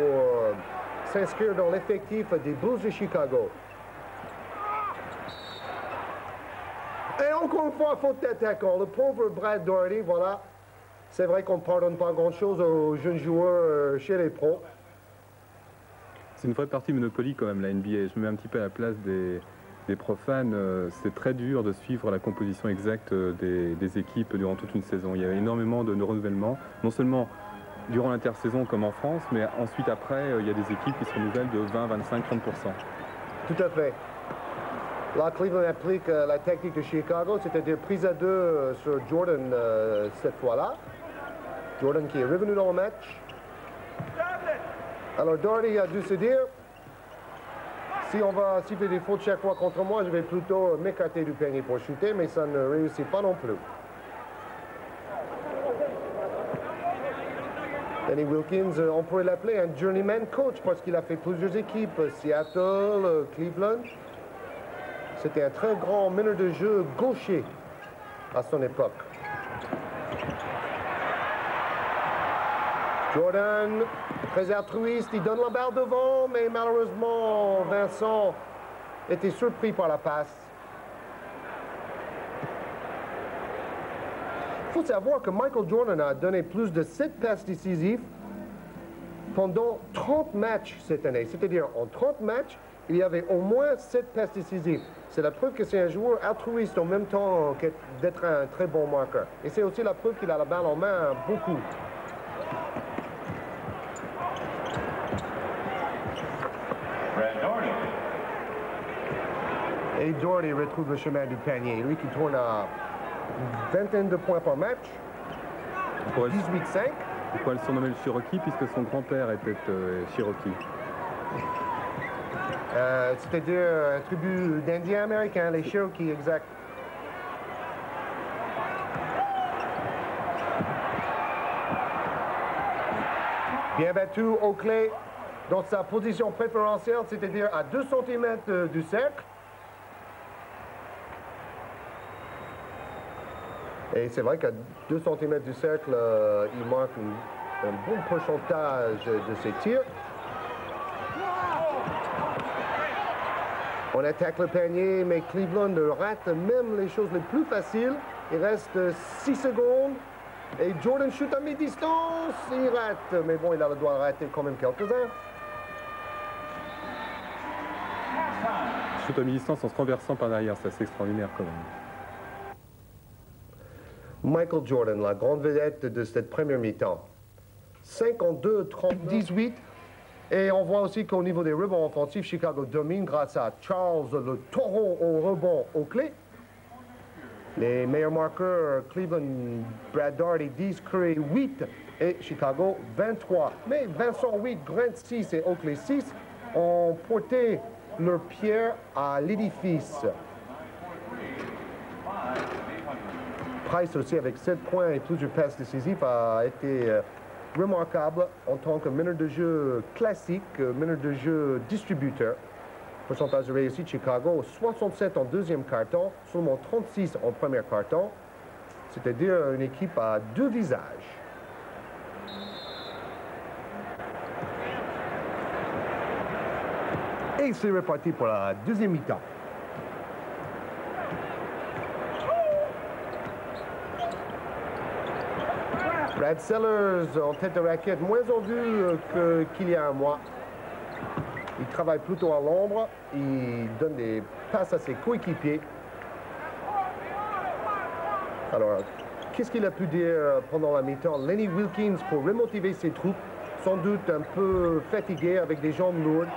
s'inscrire dans l'effectif des Bulls de Chicago. Et encore une fois, faute d'attaquant. Le pauvre Brad Daugherty, voilà. C'est vrai qu'on ne pardonne pas grand-chose aux jeunes joueurs chez les pros. C'est une vraie partie Monopoly quand même, la NBA. Je me mets un petit peu à la place des profanes. C'est très dur de suivre la composition exacte des équipes durant toute une saison. Il y a énormément de renouvellement, non seulement durant l'intersaison comme en France, mais ensuite après, il y a des équipes qui se renouvellent de 20, 25, 30%. Tout à fait. Là, Cleveland applique la technique de Chicago, c'est-à-dire prise à 2 sur Jordan cette fois-là. Jordan qui est revenu dans le match. Alors Daugherty a dû se dire, si on va siffler des fautes chaque fois contre moi, je vais plutôt m'écarter du panier pour shooter, mais ça ne réussit pas non plus. Lenny Wilkins, on pourrait l'appeler un journeyman coach parce qu'il a fait plusieurs équipes, Seattle, Cleveland. C'était un très grand meneur de jeu gaucher à son époque. Jordan, très altruiste, il donne la balle devant, mais malheureusement, Vincent était surpris par la passe. Il faut savoir que Michael Jordan a donné plus de 7 passes décisives pendant 30 matchs cette année. C'est-à-dire, en 30 matchs, il y avait au moins 7 passes décisives. C'est la preuve que c'est un joueur altruiste en même temps d'être un très bon marqueur. Et c'est aussi la preuve qu'il a la balle en main beaucoup. Et Daugherty retrouve le chemin du panier. Lui qui tourne à une vingtaine de points par match. 18-5. On pourrait le surnommer le Cherokee puisque son grand-père était Cherokee. C'est-à-dire un tribu d'Indiens américains, les Cherokees, exact. Bien battu, Oakley dans sa position préférentielle, c'est-à-dire à 2 cm du cercle. Et c'est vrai qu'à 2 cm du cercle, il manque un bon pourcentage de ses tirs. On attaque le panier, mais Cleveland rate même les choses les plus faciles. Il reste 6 secondes. Et Jordan shoot à mi-distance. Il rate, mais bon, il a le droit de rater quand même quelques-uns. Shoot à mi-distance en se renversant par derrière, c'est assez extraordinaire quand même. Michael Jordan, la grande vedette de cette première mi-temps. 52-18. Et on voit aussi qu'au niveau des rebonds offensifs, Chicago domine grâce à Charles le taureau au rebond aux clés. Les meilleurs marqueurs, Cleveland, Brad Daugherty, 10, Curry 8 et Chicago 23. Mais Vincent 8, Grant 6 et Oakley 6 ont porté leur pierre à l'édifice. Price aussi avec 7 points et plusieurs passes décisives a été remarquable en tant que meneur de jeu classique, meneur de jeu distributeur. Pourcentage de réussite Chicago, 67 en deuxième quart-temps, seulement 36 en premier quart-temps. C'est-à-dire une équipe à 2 visages. Et c'est reparti pour la deuxième mi-temps. Brad Sellers en tête de raquette, moins en vue qu'il y a un mois. Il travaille plutôt à l'ombre, il donne des passes à ses coéquipiers. Alors, qu'est-ce qu'il a pu dire pendant la mi-temps? Lenny Wilkins, pour remotiver ses troupes, sans doute un peu fatigué avec des jambes lourdes.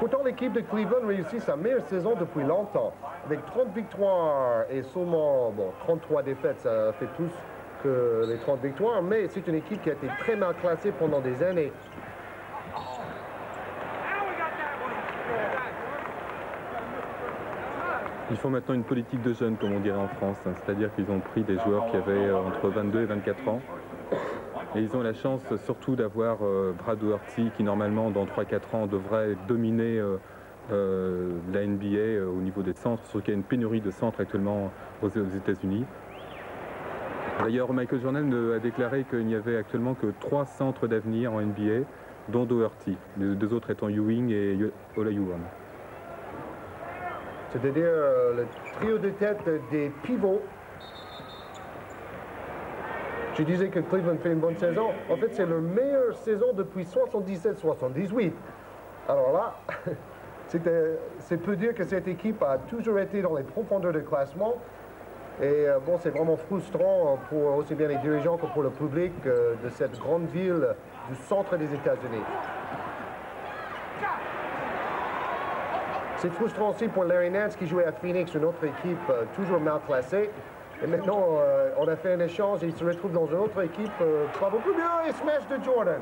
Pourtant, l'équipe de Cleveland réussit sa meilleure saison depuis longtemps. Avec 30 victoires et seulement 33 défaites, ça fait plus que les 30 victoires. Mais c'est une équipe qui a été très mal classée pendant des années. Ils font maintenant une politique de jeunes, comme on dirait en France, hein. C'est-à-dire qu'ils ont pris des joueurs qui avaient entre 22 et 24 ans. Et ils ont la chance surtout d'avoir Brad Daugherty qui normalement dans 3-4 ans devrait dominer la NBA au niveau des centres, sauf qu'il y a une pénurie de centres actuellement aux États-Unis. D'ailleurs, Michael Jordan a déclaré qu'il n'y avait actuellement que 3 centres d'avenir en NBA, dont Daugherty, les 2 autres étant Ewing et Olajuwon. C'est-à-dire le trio de tête des pivots. Je disais que Cleveland fait une bonne saison. En fait, c'est leur meilleure saison depuis 77-78. Alors là, c'est peu dire que cette équipe a toujours été dans les profondeurs de classement. Et bon, c'est vraiment frustrant pour aussi bien les dirigeants que pour le public de cette grande ville du centre des États-Unis. C'est frustrant aussi pour Larry Nance qui jouait à Phoenix, une autre équipe toujours mal classée. Et maintenant, on a fait un échange et il se retrouve dans une autre équipe pas beaucoup mieux et smash de Jordan.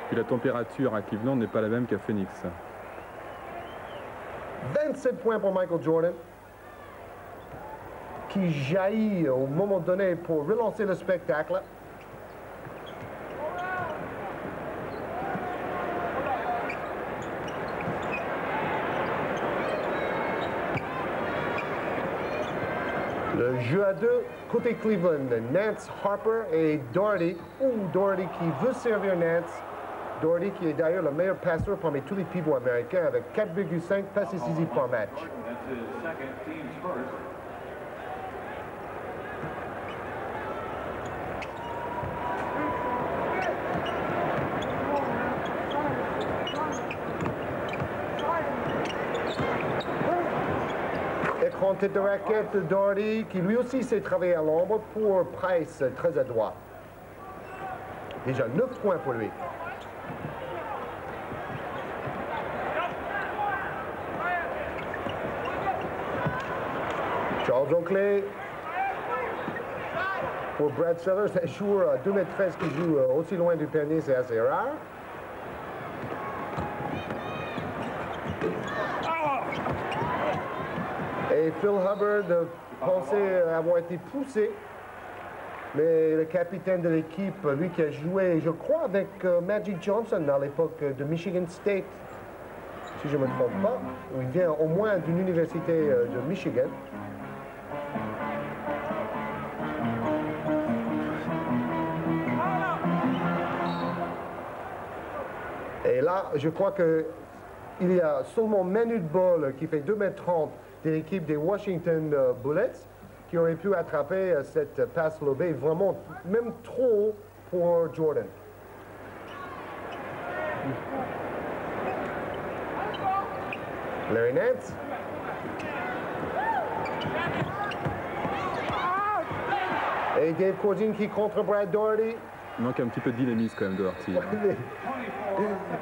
Puis la température à Cleveland n'est pas la même qu'à Phoenix. 27 points pour Michael Jordan, qui jaillit au moment donné pour relancer le spectacle. Le jeu à 2, côté Cleveland, Nance, Harper et Daugherty. Daugherty qui veut servir Nance. Daugherty qui est d'ailleurs le meilleur passeur parmi tous les pivots américains avec 4,5 passes décisives par match. Écran tête de raquette de Daugherty qui lui aussi s'est travaillé à l'ombre pour Price, très adroit. Déjà 9 points pour lui. Charles Oakley pour Brad Sellers, un joueur à 2,13 m qui joue aussi loin du panier, c'est assez rare. Et Phil Hubbard pensait avoir été poussé, mais le capitaine de l'équipe, lui qui a joué, je crois, avec Magic Johnson à l'époque de Michigan State, si je ne me trompe pas, il vient au moins d'une université de Michigan. Et là, je crois qu'il y a seulement Manu Ball qui fait 2,30 m de l'équipe des Washington Bullets qui aurait pu attraper cette passe lobée vraiment même trop haut pour Jordan. Larry Nance. Et Dave Corzine qui contre Brad Daugherty. Il manque un petit peu de dynamisme quand même, Daugherty.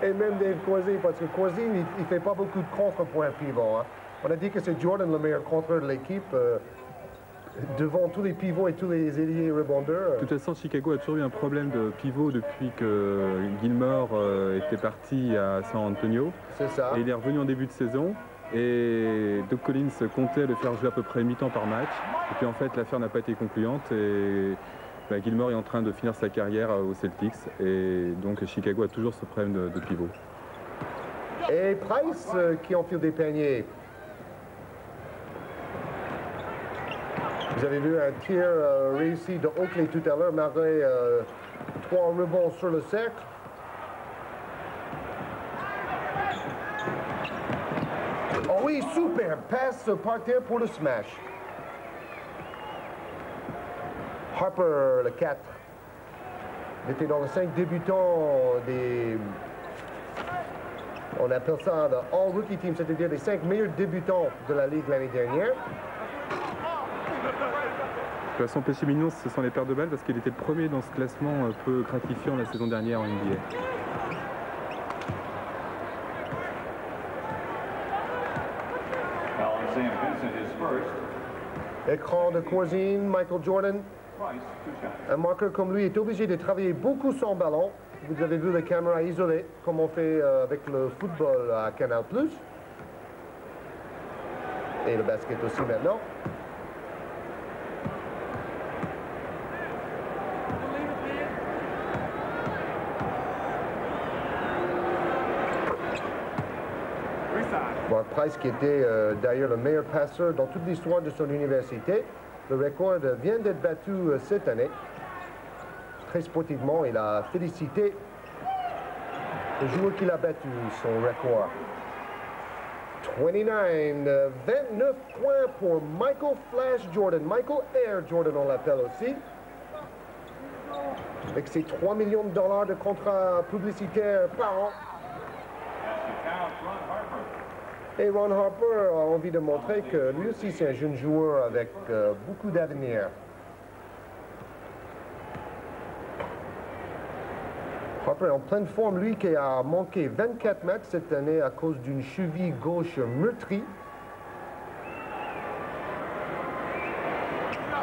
Et même Dave Corzine, parce que Corzine, il ne fait pas beaucoup de contre-points pivots. Hein. On a dit que c'est Jordan le meilleur contreur de l'équipe devant tous les pivots et tous les ailiers rebondeurs. De toute façon, Chicago a toujours eu un problème de pivot depuis que Gilmore était parti à San Antonio. C'est ça. Et il est revenu en début de saison. Et Doug Collins comptait le faire jouer à peu près mi-temps par match. Et puis en fait, l'affaire n'a pas été concluante. Et Gilmore est en train de finir sa carrière aux Celtics. Et donc Chicago a toujours ce problème de pivot. Et Price qui enfile des paniers. Vous avez vu un tir réussi de Oakley tout à l'heure, malgré 3 rebonds sur le cercle. Oh oui, super! Passe par terre pour le smash. Harper, le 4. Il était dans le 5 débutants des... On appelle ça le All Rookie Team, c'est-à-dire les 5 meilleurs débutants de la Ligue l'année dernière. De toute façon, Péché Mignon, ce sont les paires de balles parce qu'il était le premier dans ce classement un peu gratifiant la saison dernière en NBA. Écran de Corzine, Michael Jordan. Un marqueur comme lui est obligé de travailler beaucoup son ballon. Vous avez vu les caméras isolées, comme on fait avec le football à Canal+. Et le basket aussi maintenant. Mark Price, qui était d'ailleurs le meilleur passeur dans toute l'histoire de son université. Le record vient d'être battu cette année. Très sportivement, il a félicité le joueur qui l'a battu, son record. 29 points pour Michael Flash Jordan. Michael Air Jordan, on l'appelle aussi. Avec ses $3 millions de contrat publicitaire par an. Et Ron Harper a envie de montrer que lui aussi c'est un jeune joueur avec beaucoup d'avenir. Harper est en pleine forme, lui qui a manqué 24 matchs cette année à cause d'une cheville gauche meurtrie.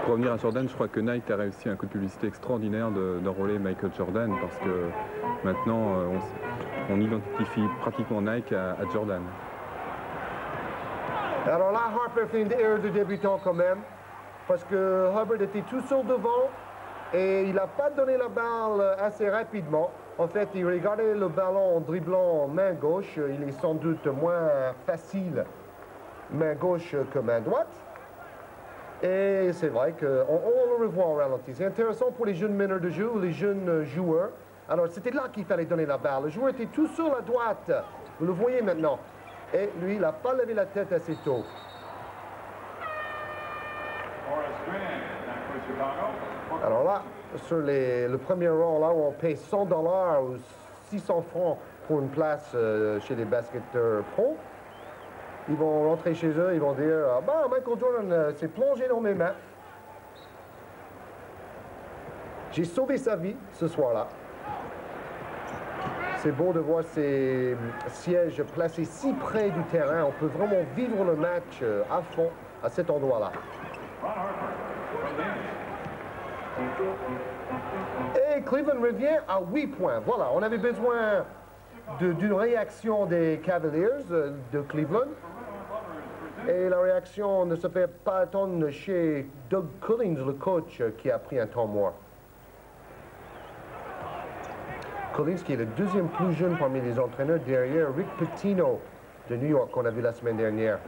Pour revenir à Jordan, je crois que Nike a réussi un coup de publicité extraordinaire d'enrôler Michael Jordan parce que maintenant on identifie pratiquement Nike à Jordan. Alors là, Harper fait une erreur de débutant quand même, parce que Hubbard était tout seul devant et il n'a pas donné la balle assez rapidement. En fait, il regardait le ballon en dribblant main gauche. Il est sans doute moins facile main gauche que main droite. Et c'est vrai qu'on le revoit en ralenti. C'est intéressant pour les jeunes meneurs de jeu ou les jeunes joueurs. Alors, c'était là qu'il fallait donner la balle. Le joueur était tout seul à droite. Vous le voyez maintenant. Et lui, il n'a pas levé la tête assez tôt. Alors là, sur le premier rang, là où on paye $100 ou 600 francs pour une place chez les basketteurs pro, ils vont rentrer chez eux, ils vont dire « Ah ben, Michael Jordan s'est plongé dans mes mains. J'ai sauvé sa vie ce soir-là. » C'est beau de voir ces sièges placés si près du terrain. On peut vraiment vivre le match à fond à cet endroit-là. Et Cleveland revient à 8 points. Voilà, on avait besoin d'une réaction des Cavaliers de Cleveland. Et la réaction ne se fait pas attendre chez Doug Collins, le coach, qui a pris un temps mort. Collins, qui est le deuxième plus jeune parmi les entraîneurs, derrière Rick Pitino de New York, qu'on a vu la semaine dernière.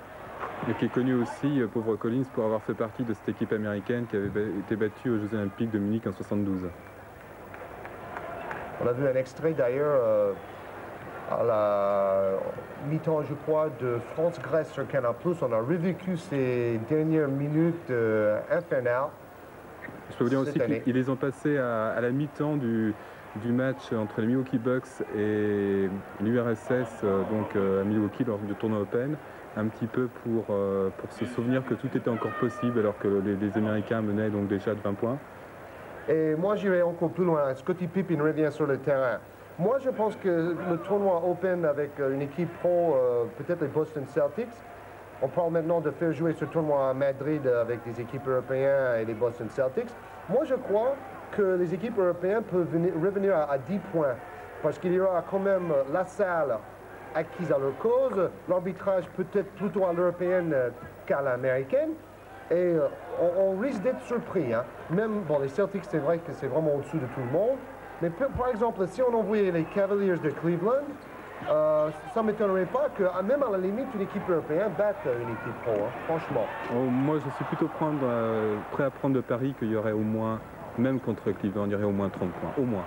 Et qui est connu aussi, pauvre Collins, pour avoir fait partie de cette équipe américaine qui avait été battue aux Jeux Olympiques de Munich en 72. On a vu un extrait d'ailleurs à la mi-temps, je crois, de France-Grèce sur Canal+. On a revécu ces dernières minutes infernales. Je peux vous dire aussi qu'ils les ont passés à la mi-temps du match entre les Milwaukee Bucks et l'URSS, donc à Milwaukee lors du tournoi Open, un petit peu pour se souvenir que tout était encore possible alors que les Américains menaient donc déjà de 20 points. Et moi j'irai encore plus loin. Scottie Pippen revient sur le terrain. Moi je pense que le tournoi Open avec une équipe pro, peut-être les Boston Celtics, on parle maintenant de faire jouer ce tournoi à Madrid avec des équipes européennes et les Boston Celtics. Moi je crois que les équipes européennes peuvent revenir à 10 points, parce qu'il y aura quand même la salle acquise à leur cause, l'arbitrage peut-être plutôt à l'européenne qu'à l'américaine, et on risque d'être surpris. Hein. Même, bon, les Celtics, c'est vrai que c'est vraiment au-dessus de tout le monde, mais par exemple, si on envoyait les Cavaliers de Cleveland, ça ne m'étonnerait pas que, même à la limite, une équipe européenne batte une équipe pro, hein, franchement. Oh, moi, je suis plutôt prêt à prendre de pari qu'il y aurait au moins, même contre Cleveland, il y aurait au moins 30 points, au moins.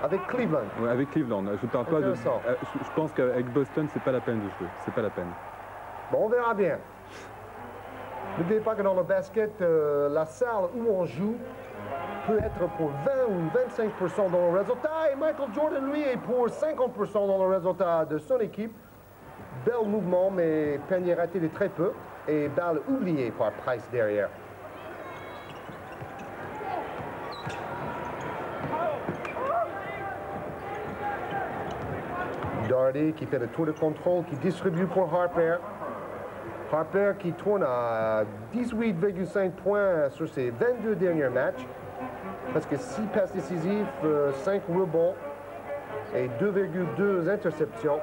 Avec Cleveland? Oui, avec Cleveland. Je parle pas de... Je pense qu'avec Boston, c'est pas la peine de jouer. C'est pas la peine. Bon, on verra bien. N'oubliez pas que dans le basket, la salle où on joue peut être pour 20 ou 25% dans le résultat. Et Michael Jordan, lui, est pour 50% dans le résultat de son équipe. Bel mouvement, mais panier raté de très peu. Et balle oubliée par Price derrière. Dardy qui fait le tour de contrôle, qui distribue pour Harper. Harper qui tourne à 18,5 points sur ses 22 derniers matchs. Parce que 6 passes décisives, 5 rebonds et 2,2 interceptions.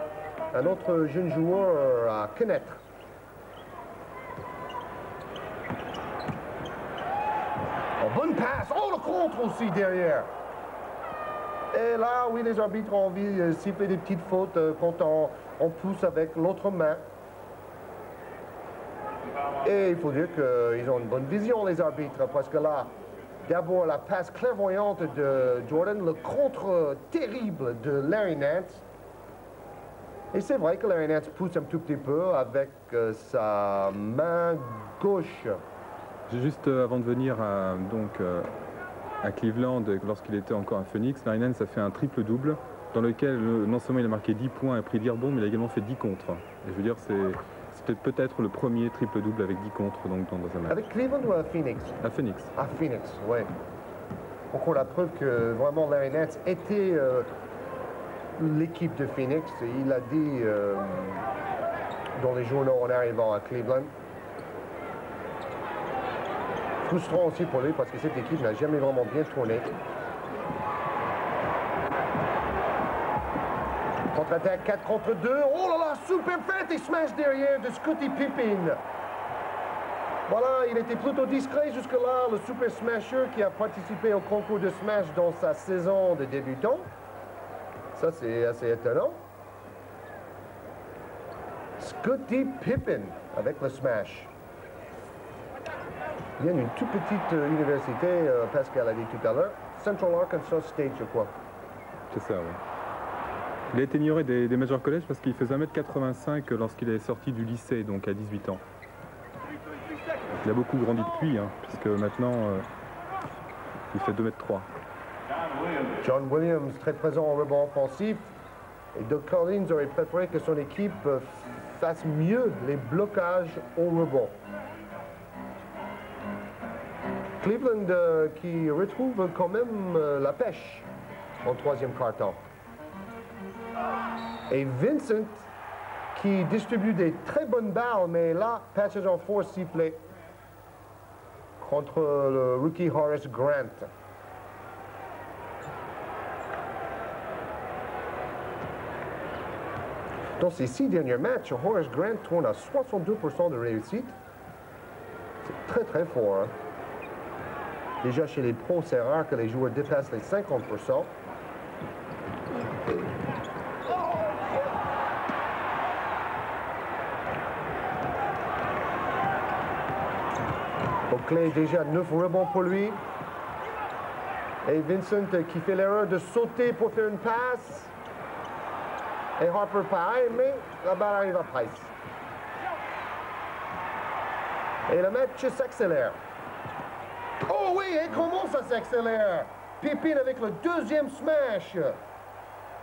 Un autre jeune joueur à connaître. contre aussi derrière. Et là, oui, les arbitres ont envie de siffler des petites fautes quand on pousse avec l'autre main. Et il faut dire qu'ils ont une bonne vision, les arbitres, parce que là, d'abord la passe clairvoyante de Jordan, le contre terrible de Larry Nance. Et c'est vrai que Larry Nance pousse un tout petit peu avec sa main gauche. Juste avant de venir à Cleveland, lorsqu'il était encore à Phoenix, Larry Nance a fait un triple-double dans lequel non seulement il a marqué 10 points et pris 10 rebonds, mais il a également fait 10 contres. Et je veux dire, c'était peut-être le premier triple-double avec 10 contres dans un match. Avec Cleveland ou à Phoenix? À Phoenix. À Phoenix, oui. Encore la preuve que vraiment Larry Nance était l'équipe de Phoenix. Il a dit dans les journaux en arrivant à Cleveland. Frustrant aussi pour lui parce que cette équipe n'a jamais vraiment bien tourné. Contre-attaque 4 contre 2. Oh là là, super fait et smash derrière de Scottie Pippen. Voilà, il était plutôt discret jusque-là, le super smasher qui a participé au concours de smash dans sa saison de débutant. Ça, c'est assez étonnant. Scottie Pippen avec le smash. Il vient d'une toute petite université, Pascal a dit tout à l'heure, Central Arkansas State, je crois. C'est ça, oui. Il a été ignoré des major college parce qu'il faisait 1m85 lorsqu'il est sorti du lycée, donc à 18 ans. Il a beaucoup grandi depuis, hein, puisque maintenant, il fait 2m3. John Williams, très présent en rebond offensif. Et Doug Collins aurait préféré que son équipe fasse mieux les blocages au rebond. Cleveland qui retrouve quand même la pêche en troisième quart-temps. Et Vincent qui distribue des très bonnes balles, mais là, passage en force sifflé contre le rookie Horace Grant. Dans ces 6 derniers matchs, Horace Grant tourne à 62% de réussite. C'est très très fort. Hein? Déjà chez les pros, c'est rare que les joueurs dépassent les 50%. Oakley déjà 9 rebonds pour lui. Et Vincent qui fait l'erreur de sauter pour faire une passe. Et Harper pareil, mais la balle arrive à Price. Et le match s'accélère. Oh oui, et comment ça s'accélère? Pippen avec le deuxième smash.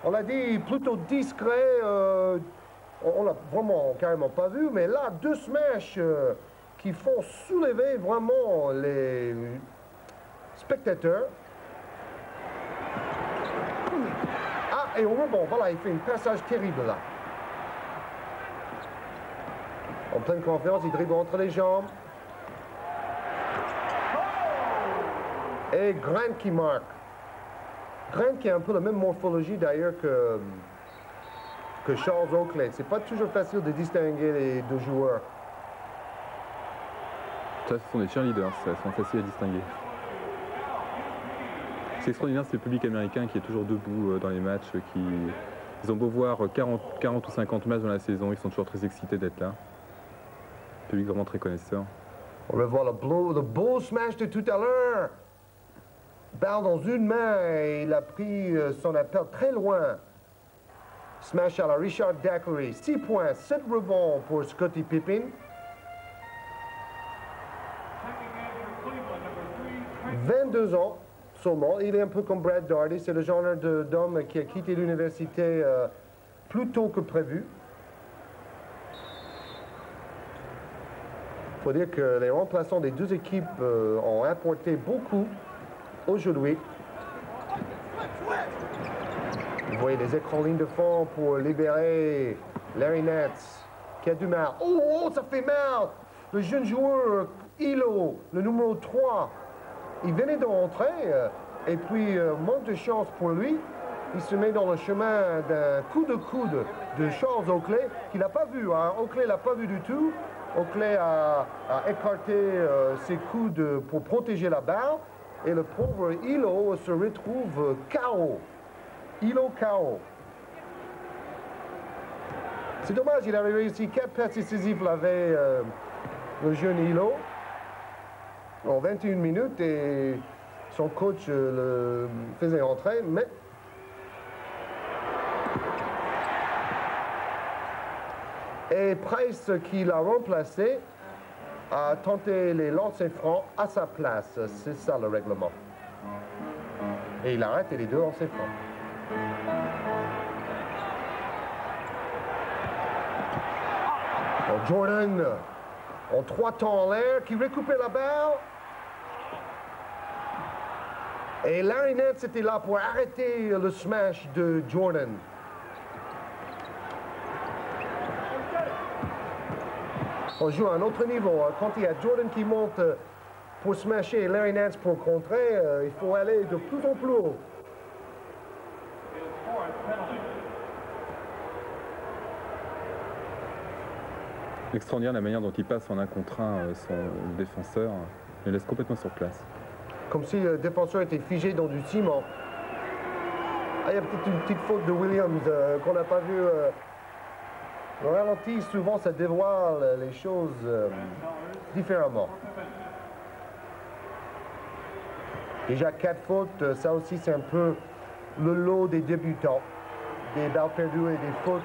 On l'a dit, plutôt discret. On l'a vraiment carrément pas vu, mais là, 2 smashs qui font soulever vraiment les spectateurs. Ah, et au rebond, voilà, il fait un passage terrible là. En pleine confiance, il dribble entre les jambes. Et Grant qui marque. Grant qui a un peu la même morphologie d'ailleurs que Charles Oakley. C'est pas toujours facile de distinguer les deux joueurs. Ça, ce sont des cheerleaders, ça sont faciles à distinguer. C'est extraordinaire, c'est le public américain qui est toujours debout dans les matchs. Ils ont beau voir 40 ou 50 matchs dans la saison, ils sont toujours très excités d'être là. Public vraiment très connaisseur. On va voir le beau smash de tout à l'heure. Balle dans une main et il a pris son appel très loin. Smash à la Richard Daiquiri. 6 points, 7 rebonds pour Scottie Pippen. 22 ans seulement. Il est un peu comme Brad Daugherty. C'est le genre d'homme qui a quitté l'université plus tôt que prévu. Il faut dire que les remplaçants des deux équipes ont apporté beaucoup aujourd'hui. Vous voyez les écrans ligne de fond pour libérer Larry Nance qui a du mal. Oh, ça fait mal! Le jeune joueur Hilo, le numéro 3, il venait de rentrer et puis manque de chance pour lui. Il se met dans le chemin d'un coup de coude de Charles Oakley qu'il n'a pas vu. Hein. Oakley ne l'a pas vu du tout. Oakley a écarté ses coudes pour protéger la balle. Et le pauvre Hilo se retrouve KO. Hilo KO. C'est dommage, il avait réussi 4 passes décisives la veille, le jeune Hilo, en 21 minutes, et son coach le faisait entrer, mais et Price, qui l'a remplacé, a tenté les lancers francs à sa place. C'est ça le règlement. Et il a arrêté les deux lancers francs. Jordan, en 3 temps en l'air, qui récupère la balle. Et Larry Nance était là pour arrêter le smash de Jordan. On joue à un autre niveau. Quand il y a Jordan qui monte pour smasher et Larry Nance pour contrer, il faut aller de plus en plus haut. Extraordinaire la manière dont il passe en 1 contre 1 son défenseur. Il le laisse complètement sur place. Comme si le défenseur était figé dans du ciment. Ah, il y a peut-être une petite faute de Williams qu'on n'a pas vue. Le ralenti, souvent, ça dévoile les choses différemment. Déjà 4 fautes, ça aussi c'est un peu le lot des débutants. Des balles perdues et des fautes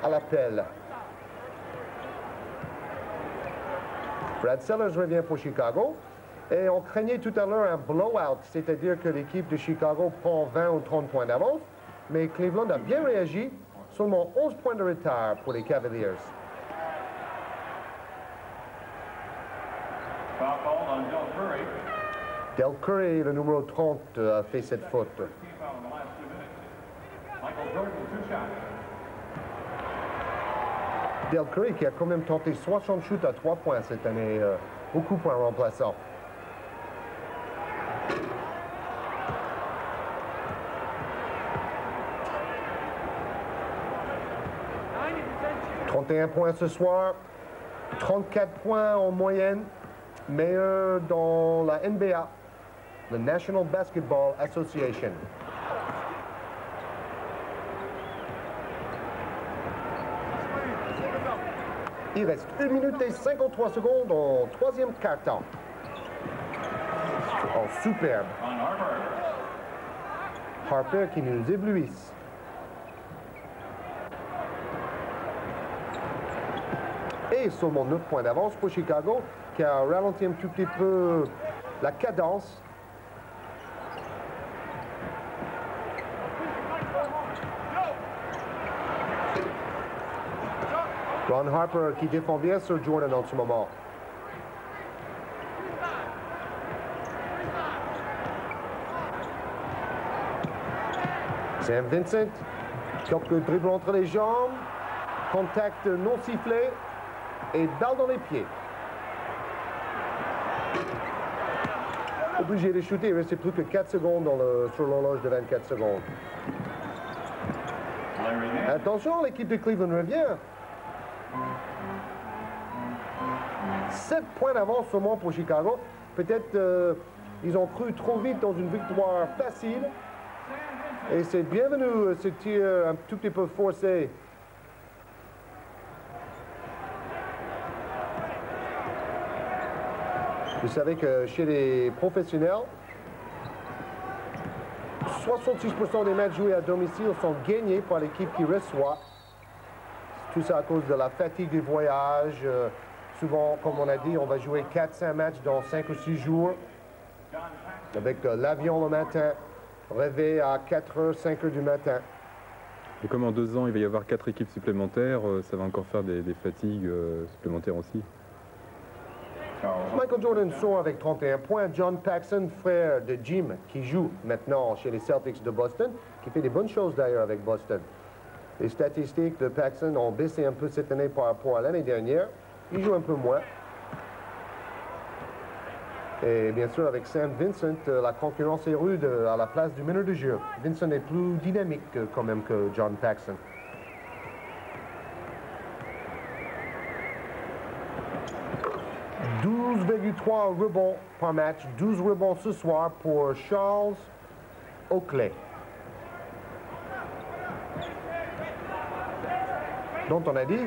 à l'appel. Brad Sellers revient pour Chicago. Et on craignait tout à l'heure un blowout, c'est-à-dire que l'équipe de Chicago prend 20 ou 30 points d'avance. Mais Cleveland a bien réagi. Seulement 11 points de retard pour les Cavaliers. Del Curry, le numéro 30, a fait cette faute. Del Curry qui a quand même tenté 60 shoots à 3 points cette année, beaucoup pour un remplaçant. « 31 points ce soir, 34 points en moyenne, meilleur dans la NBA, la National Basketball Association. » Il reste 1 minute et 53 secondes en 3e quart-temps. Oh, superbe. Harper qui nous éblouisse. Et seulement 9 points d'avance pour Chicago, qui a ralenti un tout petit peu la cadence. Ron Harper qui défend bien sur Jordan en ce moment. Sam Vincent, quelques dribbles entre les jambes, contact non sifflé et balle dans les pieds. Obligé de shooter, il restait plus que 4 secondes sur l'horloge de 24 secondes. Attention, l'équipe de Cleveland revient. 7 points d'avance seulement pour Chicago. Peut-être ils ont cru trop vite dans une victoire facile. Et c'est bienvenu ce tir un tout petit peu forcé. Vous savez que chez les professionnels, 66% des matchs joués à domicile sont gagnés par l'équipe qui reçoit. Tout ça à cause de la fatigue des voyages. Souvent, comme on a dit, on va jouer 4-5 matchs dans 5 ou 6 jours. Avec l'avion le matin, réveil à 4h, 5h du matin. Et comme en 2 ans, il va y avoir 4 équipes supplémentaires, ça va encore faire des fatigues supplémentaires aussi. Michael Jordan sort avec 31 points. John Paxson, frère de Jim, qui joue maintenant chez les Celtics de Boston, qui fait des bonnes choses d'ailleurs avec Boston. Les statistiques de Paxson ont baissé un peu cette année par rapport à l'année dernière. Il joue un peu moins. Et bien sûr, avec Sam Vincent, la concurrence est rude à la place du meneur de jeu. Vincent est plus dynamique quand même que John Paxson. devenu 3 rebonds par match, 12 rebonds ce soir pour Charles Oakley, dont on a dit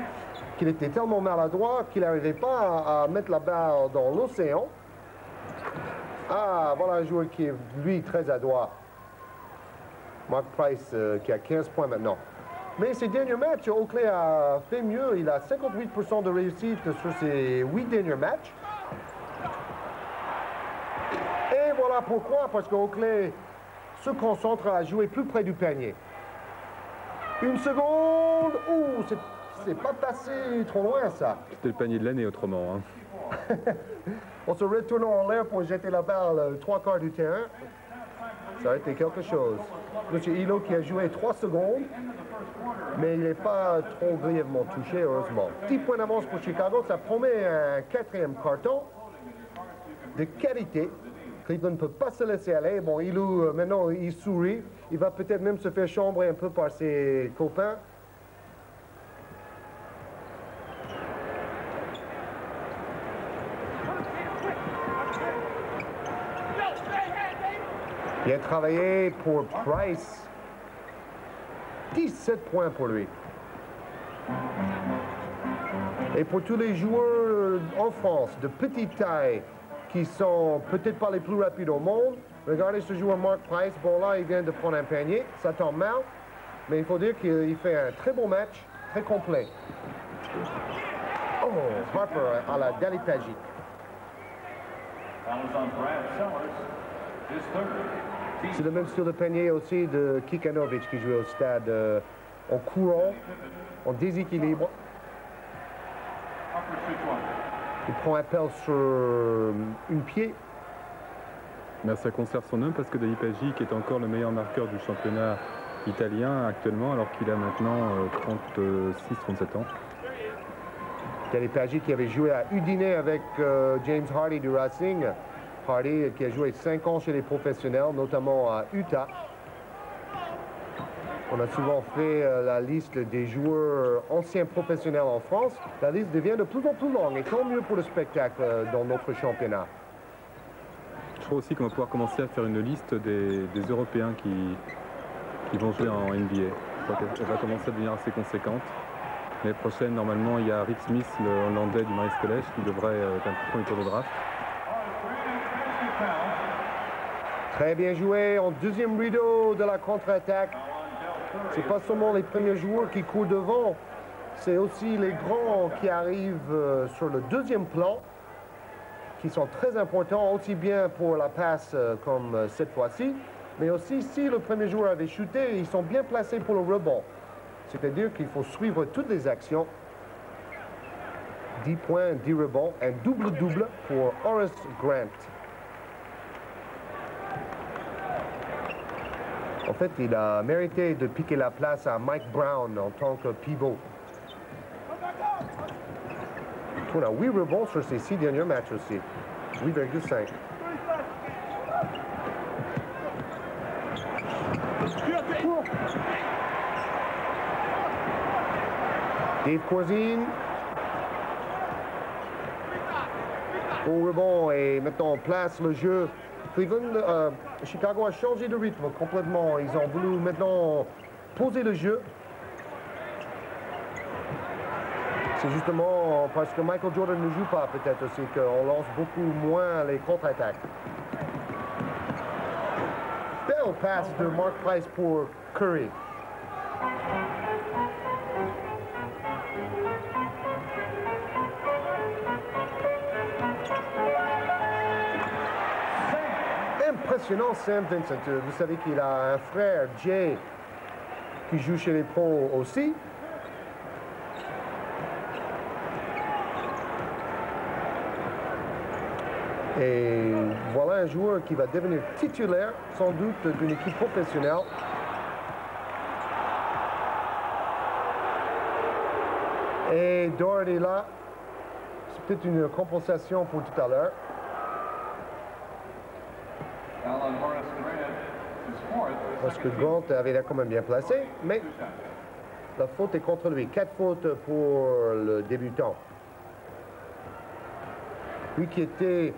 qu'il était tellement maladroit qu'il n'arrivait pas à mettre la balle dans l'océan. Ah, voilà un joueur qui est, lui, très adroit. Mark Price, qui a 15 points maintenant. Mais ces derniers matchs, Oakley a fait mieux. Il a 58% de réussite sur ses 8 derniers matchs. Et voilà pourquoi, parce que Oakley se concentre à jouer plus près du panier. Une seconde. Ouh, c'est pas passé trop loin, ça. C'était le panier de l'année, autrement. Hein. On se retourne en l'air pour jeter la balle 3/4 du terrain. Ça a été quelque chose. Monsieur Hilo qui a joué 3 secondes, mais il n'est pas trop grièvement touché, heureusement. 10 points d'avance pour Chicago, ça promet un 4e carton de qualité. Cleveland ne peut pas se laisser aller. Bon, Hilo, maintenant, il sourit. Il va peut-être même se faire chambrer un peu par ses copains. Bien travaillé pour Price. 17 points pour lui. Et pour tous les joueurs en France de petite taille qui sont peut-être pas les plus rapides au monde, regardez ce joueur Mark Price. Bon, là, il vient de prendre un panier. Ça tombe mal. Mais il faut dire qu'il fait un très bon match, très complet. Oh, Harper à la Dalipagic. C'est le même style de panier aussi de Kikanovic qui jouait au stade en courant, en déséquilibre. Il prend un pelle sur une pied. Ben, ça conserve son nom parce que Dalipagic est encore le meilleur marqueur du championnat italien actuellement, alors qu'il a maintenant 36-37 ans. Dalipagic qui avait joué à Udine avec James Hardy du Racing. Hardy qui a joué 5 ans chez les professionnels, notamment à Utah. On a souvent fait la liste des joueurs anciens professionnels en France. La liste devient de plus en plus longue et tant mieux pour le spectacle dans notre championnat. Je crois aussi qu'on va pouvoir commencer à faire une liste des Européens qui vont jouer en NBA. Je crois qu'elle va commencer à devenir assez conséquente. L'année prochaine, normalement, il y a Rick Smith, le Hollandais du Maris College, qui devrait être un premier tour de draft. Très bien joué en deuxième rideau de la contre-attaque. C'est pas seulement les premiers joueurs qui courent devant, c'est aussi les grands qui arrivent sur le deuxième plan, qui sont très importants, aussi bien pour la passe comme cette fois-ci, mais aussi si le premier joueur avait shooté, ils sont bien placés pour le rebond. C'est-à-dire qu'il faut suivre toutes les actions. 10 points, 10 rebonds, un double-double pour Horace Grant. En fait, il a mérité de piquer la place à Mike Brown en tant que pivot. On a 8 rebonds sur ces 6 derniers matchs aussi. 8,5. Dave Corzine. Au rebond et maintenant on place le jeu. Cleveland, Chicago a changé de rythme complètement. Ils ont voulu maintenant poser le jeu. C'est justement parce que Michael Jordan ne joue pas peut-être aussi qu'on lance beaucoup moins les contre-attaques. Belle passe de Mark Price pour Curry. Impressionnant Sam Vincent. Vous savez qu'il a un frère, Jay, qui joue chez les pros aussi. Et voilà un joueur qui va devenir titulaire, sans doute, d'une équipe professionnelle. Et Doherty là, c'est peut-être une compensation pour tout à l'heure. Parce que Grant avait l'air quand même bien placé, mais la faute est contre lui. 4 fautes pour le débutant. lui qui était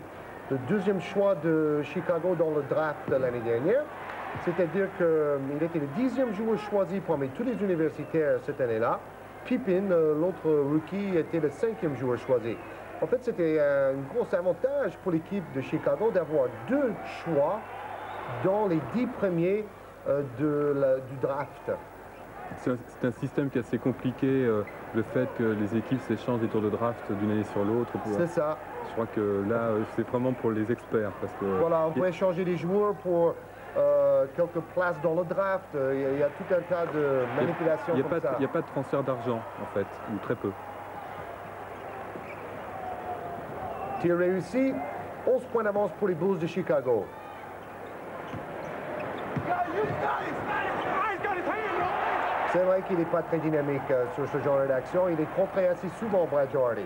le deuxième choix de Chicago dans le draft l'année dernière. C'est-à-dire qu'il était le 10e joueur choisi parmi tous les universitaires cette année-là. Pippen, l'autre rookie, était le 5e joueur choisi. En fait, c'était un gros avantage pour l'équipe de Chicago d'avoir 2 choix dans les 10 premiers du draft. C'est un système qui est assez compliqué, le fait que les équipes s'échangent des tours de draft d'une année sur l'autre. C'est ça. Je crois que là, c'est vraiment pour les experts. Parce que voilà, on peut échanger des joueurs pour quelques places dans le draft. Il y a tout un tas de manipulations comme ça. Il n'y a pas de transfert d'argent, en fait, ou très peu. Tir réussi, 11 points d'avance pour les Bulls de Chicago. C'est vrai qu'il n'est pas très dynamique sur ce genre d'action. Il est contré assez souvent, Brad Daugherty.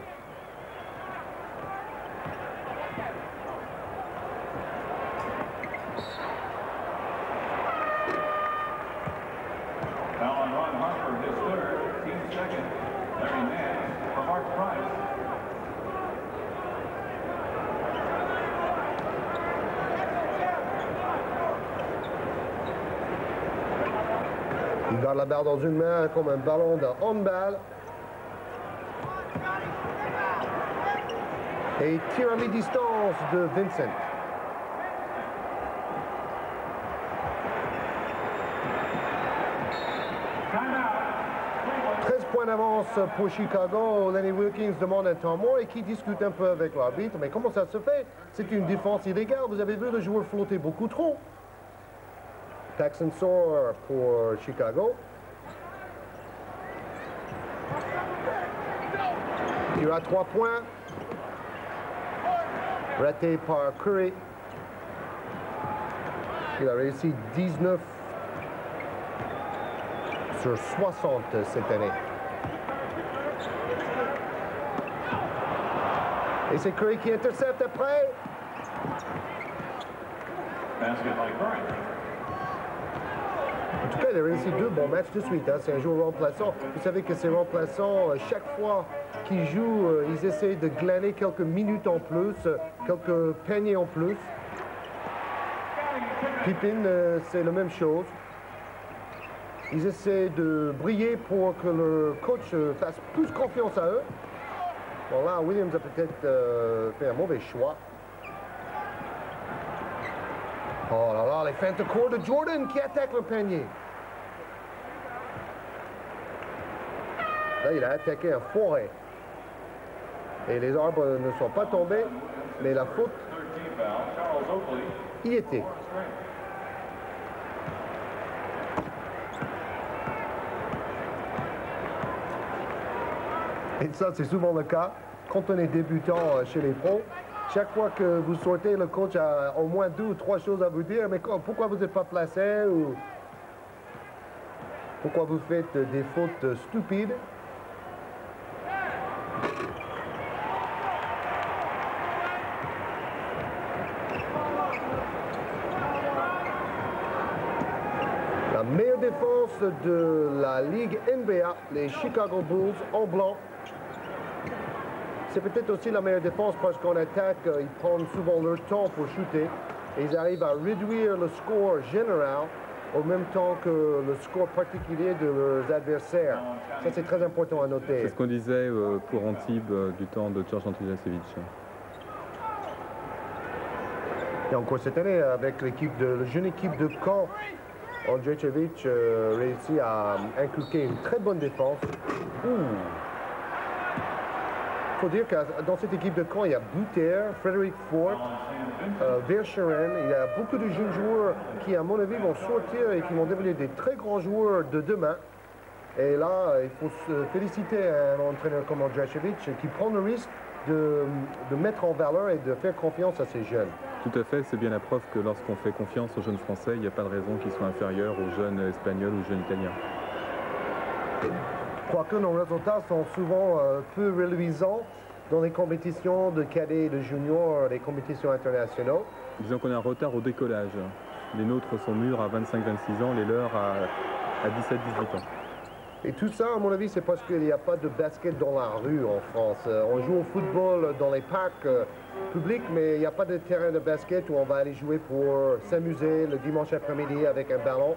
Il garde la balle dans une main comme un ballon de handball. Et tir à mi-distance de Vincent. Points d'avance pour Chicago. Lenny Wilkins demande un temps mort et qui discute un peu avec l'arbitre. Mais comment ça se fait? C'est une défense illégale. Vous avez vu le joueur flotter beaucoup trop. Paxson sort pour Chicago. Il a 3 points. Raté par Curry. Il a réussi 19 sur 60 cette année. Et c'est Curry qui intercepte après. En tout cas, il a réussi 2 bons matchs de suite. Hein. C'est un joueur remplaçant. Vous savez que ces remplaçants, chaque fois qu'ils jouent, ils essaient de glaner quelques minutes en plus, quelques paniers en plus. Pippen, c'est la même chose. Ils essaient de briller pour que le coach fasse plus confiance à eux. Bon là, Williams a peut-être fait un mauvais choix. Oh là là, les feintes de court de Jordan qui attaque le panier. Là, il a attaqué un forêt. Et les arbres ne sont pas tombés, mais la faute y était. Et ça, c'est souvent le cas quand on est débutant chez les pros. Chaque fois que vous sortez, le coach a au moins 2 ou 3 choses à vous dire. Mais pourquoi vous n'êtes pas placé ou pourquoi vous faites des fautes stupides? La meilleure défense de la Ligue NBA, les Chicago Bulls en blanc. C'est peut-être aussi la meilleure défense parce qu'en attaque, ils prennent souvent leur temps pour shooter. Et ils arrivent à réduire le score général au même temps que le score particulier de leurs adversaires. Ça, c'est très important à noter. C'est ce qu'on disait pour Antibes du temps de George Antijasevic. Et encore cette année, avec la jeune équipe de Caen, Andrejcevic réussit à inculquer une très bonne défense. Il faut dire que dans cette équipe de Caen, il y a Buter, Frederick Ford, Verscheren. Il y a beaucoup de jeunes joueurs qui, à mon avis, vont sortir et qui vont devenir des très grands joueurs de demain. Et là, il faut se féliciter un entraîneur comme Andrejcevic qui prend le risque de mettre en valeur et de faire confiance à ces jeunes. Tout à fait, c'est bien la preuve que lorsqu'on fait confiance aux jeunes Français, il n'y a pas de raison qu'ils soient inférieurs aux jeunes Espagnols ou aux jeunes Italiens. Quoique nos résultats sont souvent peu reluisants dans les compétitions de cadets et de juniors, les compétitions internationales. Disons qu'on est en retard au décollage. Les nôtres sont mûrs à 25-26 ans, les leurs à 17-18 ans. Et tout ça, à mon avis, c'est parce qu'il n'y a pas de basket dans la rue en France. On joue au football dans les parcs publics, mais il n'y a pas de terrain de basket où on va aller jouer pour s'amuser le dimanche après-midi avec un ballon.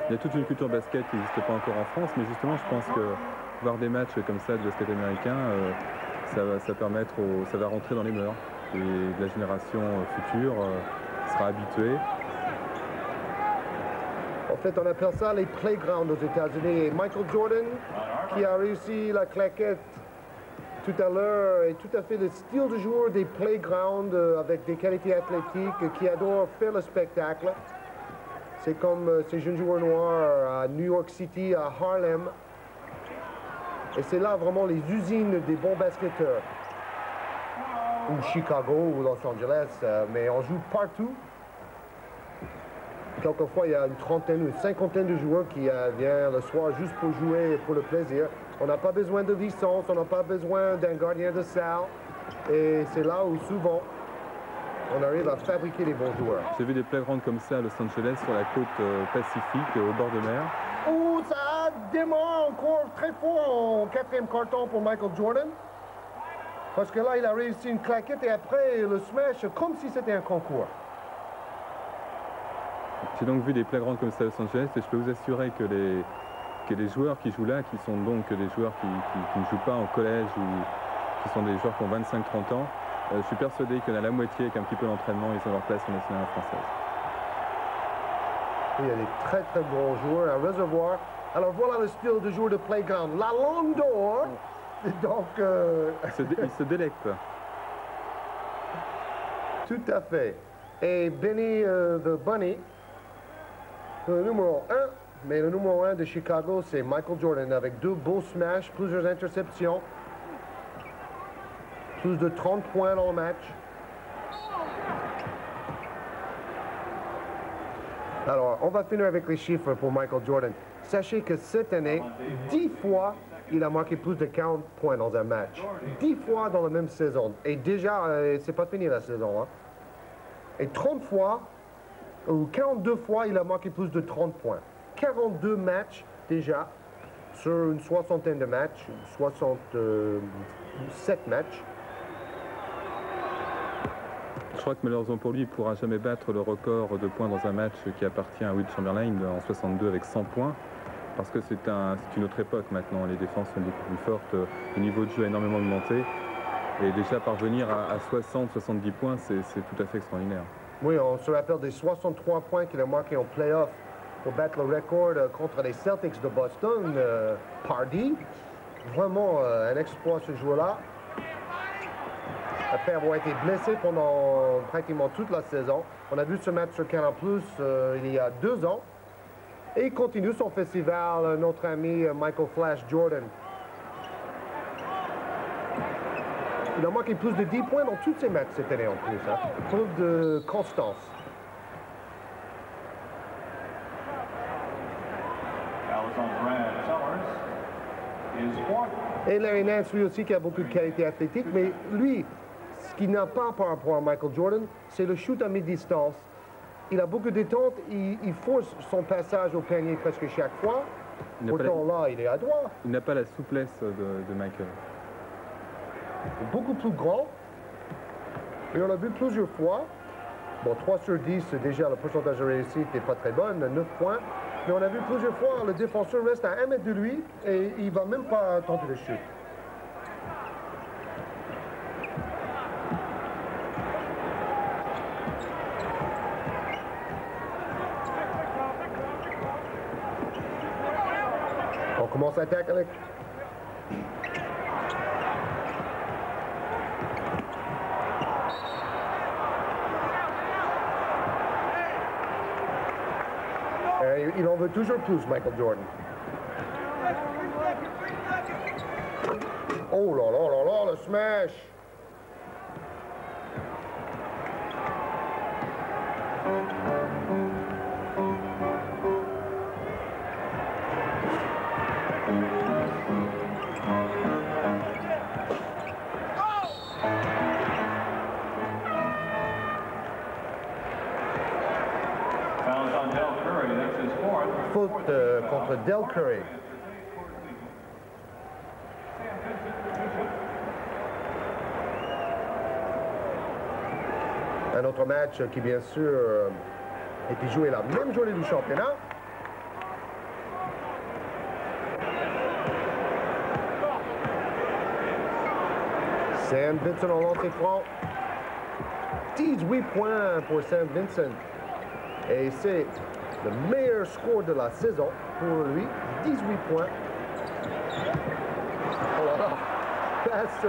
Il y a toute une culture basket qui n'existe pas encore en France, mais justement, je pense que voir des matchs comme ça de basket américain, ça va rentrer dans les mœurs. Et la génération future sera habituée. En fait, on appelle ça les playgrounds aux États-Unis. Et Michael Jordan, qui a réussi la claquette tout à l'heure, est tout à fait le style de joueur des playgrounds avec des qualités athlétiques, qui adore faire le spectacle. C'est comme ces jeunes joueurs noirs à New York City, à Harlem. Et c'est là vraiment les usines des bons basketteurs. Ou Chicago ou Los Angeles, mais on joue partout. Quelquefois, il y a une trentaine ou une cinquantaine de joueurs qui viennent le soir juste pour jouer pour le plaisir. On n'a pas besoin de licence, on n'a pas besoin d'un gardien de salle. Et c'est là où souvent, on arrive à fabriquer les bons joueurs. J'ai vu des playgrounds comme ça à Los Angeles, sur la côte pacifique, au bord de mer. Oh, ça démarre encore très fort en quatrième quart-temps pour Michael Jordan. Parce que là, il a réussi une claquette et après le smash, comme si c'était un concours. J'ai donc vu des playgrounds comme ça à Los Angeles et je peux vous assurer que les joueurs qui jouent là, qui sont donc des joueurs qui ne jouent pas en collège ou qui sont des joueurs qui ont 25-30 ans, je suis persuadé qu'il y en a la moitié avec un petit peu d'entraînement, ils ont leur place en nationale française. Il y a des très très bons joueurs, un réservoir. Alors voilà le style de joueur de playground. La langue d'or, donc... Il se délecte. Tout à fait. Et Benny the Bunny, le numéro 1, mais le numéro 1 de Chicago, c'est Michael Jordan avec 2 beaux smash, plusieurs interceptions, plus de 30 points dans le match. Alors, on va finir avec les chiffres pour Michael Jordan. Sachez que cette année, 10 fois, il a marqué plus de 40 points dans un match. 10 fois dans la même saison. Et déjà, c'est pas fini la saison. Hein. Et 30 fois, ou 42 fois, il a marqué plus de 30 points. 42 matchs déjà, sur une soixantaine de matchs, 67 matchs. Je crois que malheureusement pour lui, il ne pourra jamais battre le record de points dans un match qui appartient à Wilt Chamberlain en 62 avec 100 points. Parce que c'est une autre époque maintenant, les défenses sont beaucoup plus fortes, le niveau de jeu a énormément augmenté. Et déjà parvenir à 60-70 points, c'est tout à fait extraordinaire. Oui, on se rappelle des 63 points qu'il a marqués en play-off pour battre le record contre les Celtics de Boston, Pardee. Vraiment un exploit ce joueur-là. Après avoir été blessé pendant pratiquement toute la saison. On a vu ce match sur Canal+, il y a 2 ans. Et il continue son festival, notre ami Michael Flash Jordan. Il a marqué plus de 10 points dans tous ses matchs cette année en plus. Hein. Preuve de constance. Et Larry Nance, lui aussi, qui a beaucoup de qualité athlétique, mais lui, ce qu'il n'a pas par rapport à Michael Jordan, c'est le shoot à mi-distance. Il a beaucoup de détente, il force son passage au panier presque chaque fois. Pourtant, là, il est adroit. Il n'a pas la souplesse de Michael. Beaucoup plus grand. Et on a vu plusieurs fois. Bon, 3 sur 10, déjà, le pourcentage de réussite n'est pas très bon, 9 points. Mais on a vu plusieurs fois, le défenseur reste à 1 mètre de lui et il ne va même pas tenter de shoot. On commence à attaquer avec... Il en veut toujours plus, Michael Jordan. Oh là là là là, le smash! Faute contre Del Curry. Un autre match qui, bien sûr, était joué la même journée du championnat. Sam Vincent en lancer franc. 18 points pour Sam Vincent. Et c'est le meilleur score de la saison pour lui. 18 points. Oh là là. Passe,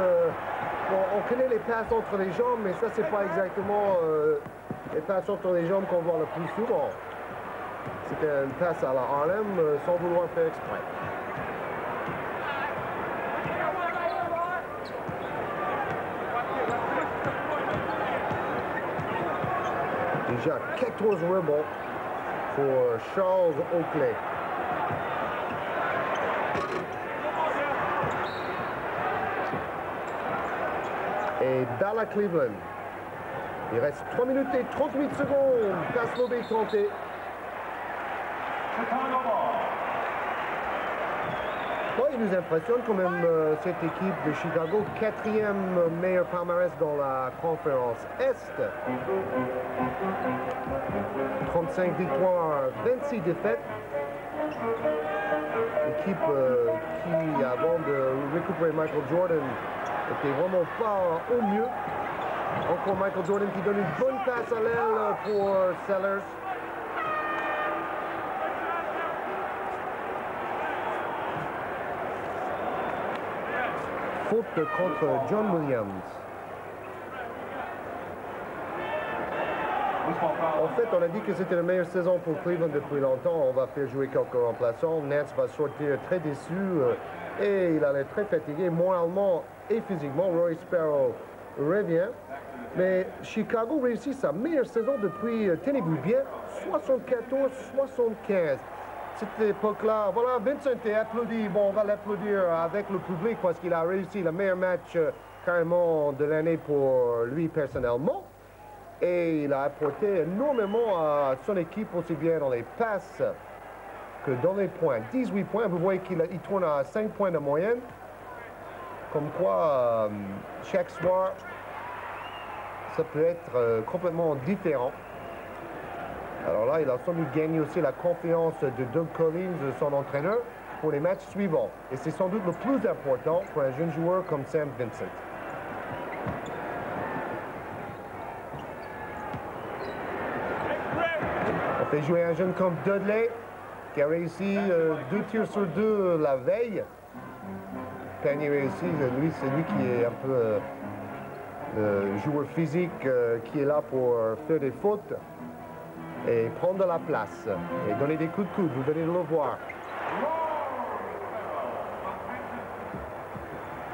bon, on connaît les passes entre les jambes, mais ça, c'est pas exactement les passes entre les jambes qu'on voit le plus souvent. C'était une passe à la Harlem sans vouloir faire exprès. Déjà 14 rebonds pour Charles Oakley. Et Dallas Cleveland. Il reste 3 minutes et 38 secondes. Passe lobée tentée. Bon, il nous impressionne quand même cette équipe de Chicago, 4e meilleur palmarès dans la conférence Est. 35 victoires, 26 défaites. Équipe qui, avant de récupérer Michael Jordan, n'était vraiment pas au mieux. Encore Michael Jordan qui donne une bonne passe à l'aile pour Sellers. Faute contre John Williams. En fait, on a dit que c'était la meilleure saison pour Cleveland depuis longtemps. On va faire jouer quelques remplaçants. Nance va sortir très déçu et il a l'air très fatigué moralement et physiquement. Roy Sparrow revient. Mais réussit sa meilleure saison depuis, tenez-vous bien, 74-75. Cette époque-là, voilà, Vincent est applaudi. Bon, on va l'applaudir avec le public parce qu'il a réussi le meilleur match carrément de l'année pour lui personnellement. Et il a apporté énormément à son équipe, aussi bien dans les passes que dans les points. 18 points, vous voyez qu'il tourne à 5 points de moyenne. Comme quoi, chaque soir, ça peut être complètement différent. Alors là, il a sans doute gagné aussi la confiance de Doug Collins, son entraîneur, pour les matchs suivants. Et c'est sans doute le plus important pour un jeune joueur comme Sam Vincent. On fait jouer un jeune comme Dudley, qui a réussi 2 tirs sur 2 la veille. Penny réussi, lui, c'est lui qui est un peu le joueur physique qui est là pour faire des fautes et prendre de la place et donner des coups de coude. Vous venez de le voir.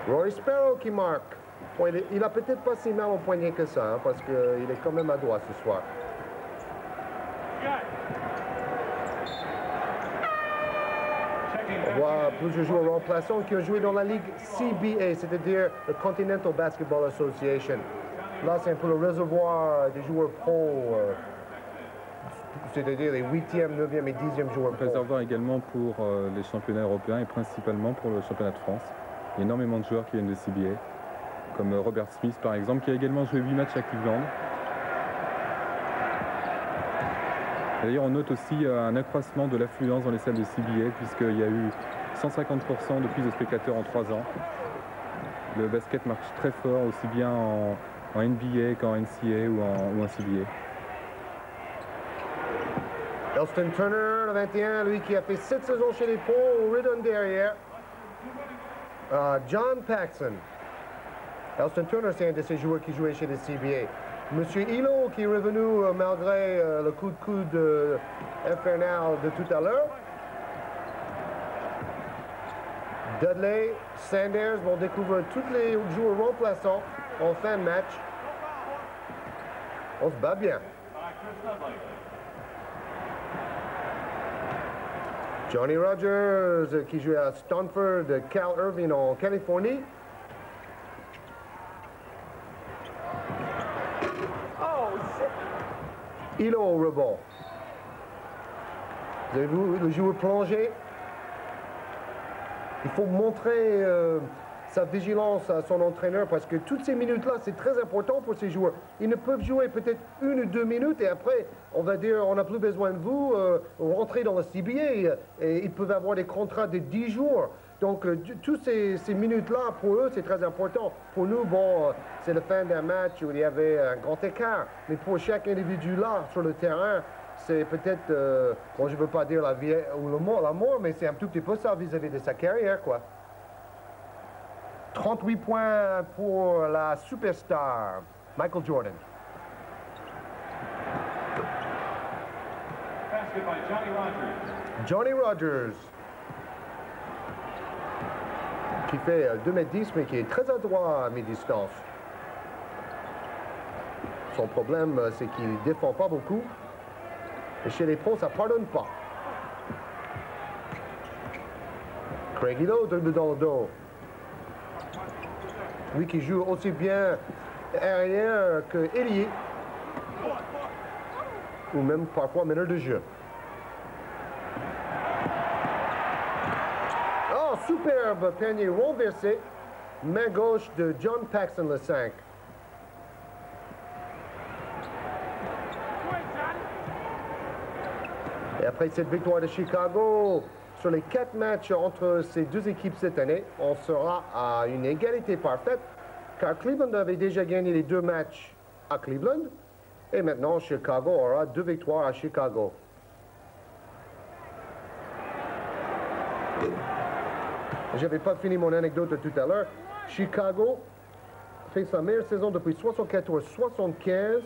Roy Sparrow qui marque. Bon, il a peut-être pas si mal au poignet que ça, hein, parce qu'il est quand même à droit ce soir. On voit plusieurs joueurs remplaçants qui ont joué dans la Ligue CBA, c'est-à-dire le Continental Basketball Association. Là, c'est un peu le réservoir des joueurs pro, c'est-à-dire les 8e, 9e et 10e joueurs pro. Réservoir également pour les championnats européens et principalement pour le championnat de France. Il y a énormément de joueurs qui viennent de CBA, comme Robert Smith par exemple, qui a également joué 8 matchs à Cleveland. D'ailleurs, on note aussi un accroissement de l'affluence dans les salles de CBA, puisqu'il y a eu 150% de plus de spectateurs en 3 ans. Le basket marche très fort, aussi bien en NBA qu'en NCAA ou en CBA. Elston Turner, le 21, lui qui a fait 7 saisons chez les Pros, au Redon derrière. John Paxson. Elston Turner, c'est un de ces joueurs qui jouait chez les CBA. Monsieur Hilo qui est revenu malgré le coup de coude infernal de tout à l'heure. Dudley, Sanders vont découvrir tous les joueurs remplaçants en fin de match. On se bat bien. Johnny Rogers qui joue à Stanford, Cal Irvine en Californie. Hilo au rebond. Vous avez vu le joueur plonger? Il faut montrer sa vigilance à son entraîneur parce que toutes ces minutes-là, c'est très important pour ces joueurs. Ils ne peuvent jouer peut-être 1 ou 2 minutes et après, on va dire, on n'a plus besoin de vous, rentrez dans le CBA. Et ils peuvent avoir des contrats de 10 jours. Donc, toutes ces minutes-là, pour eux, c'est très important. Pour nous, bon, c'est la fin d'un match où il y avait un grand écart. Mais pour chaque individu là, sur le terrain, c'est peut-être, bon, je ne veux pas dire la vie ou la mort, mais c'est un tout petit peu ça vis-à-vis de sa carrière, quoi. 38 points pour la superstar, Michael Jordan. Basket by Johnny Rogers. Johnny Rogers, qui fait 2,10 m, mais qui est très adroit à mi-distance. Son problème, c'est qu'il ne défend pas beaucoup. Et chez les pros, ça ne pardonne pas. Craig Hilo dribble dans le dos. Lui qui joue aussi bien arrière que ailier. Ou même parfois meneur de jeu. Oh, superbe panier renversé. Main gauche de John Paxson, le 5. Et après cette victoire de Chicago, sur les 4 matchs entre ces deux équipes cette année, on sera à une égalité parfaite, car Cleveland avait déjà gagné les 2 matchs à Cleveland, et maintenant Chicago aura 2 victoires à Chicago. J'avais pas fini mon anecdote de tout à l'heure. Chicago fait sa meilleure saison depuis 74-75.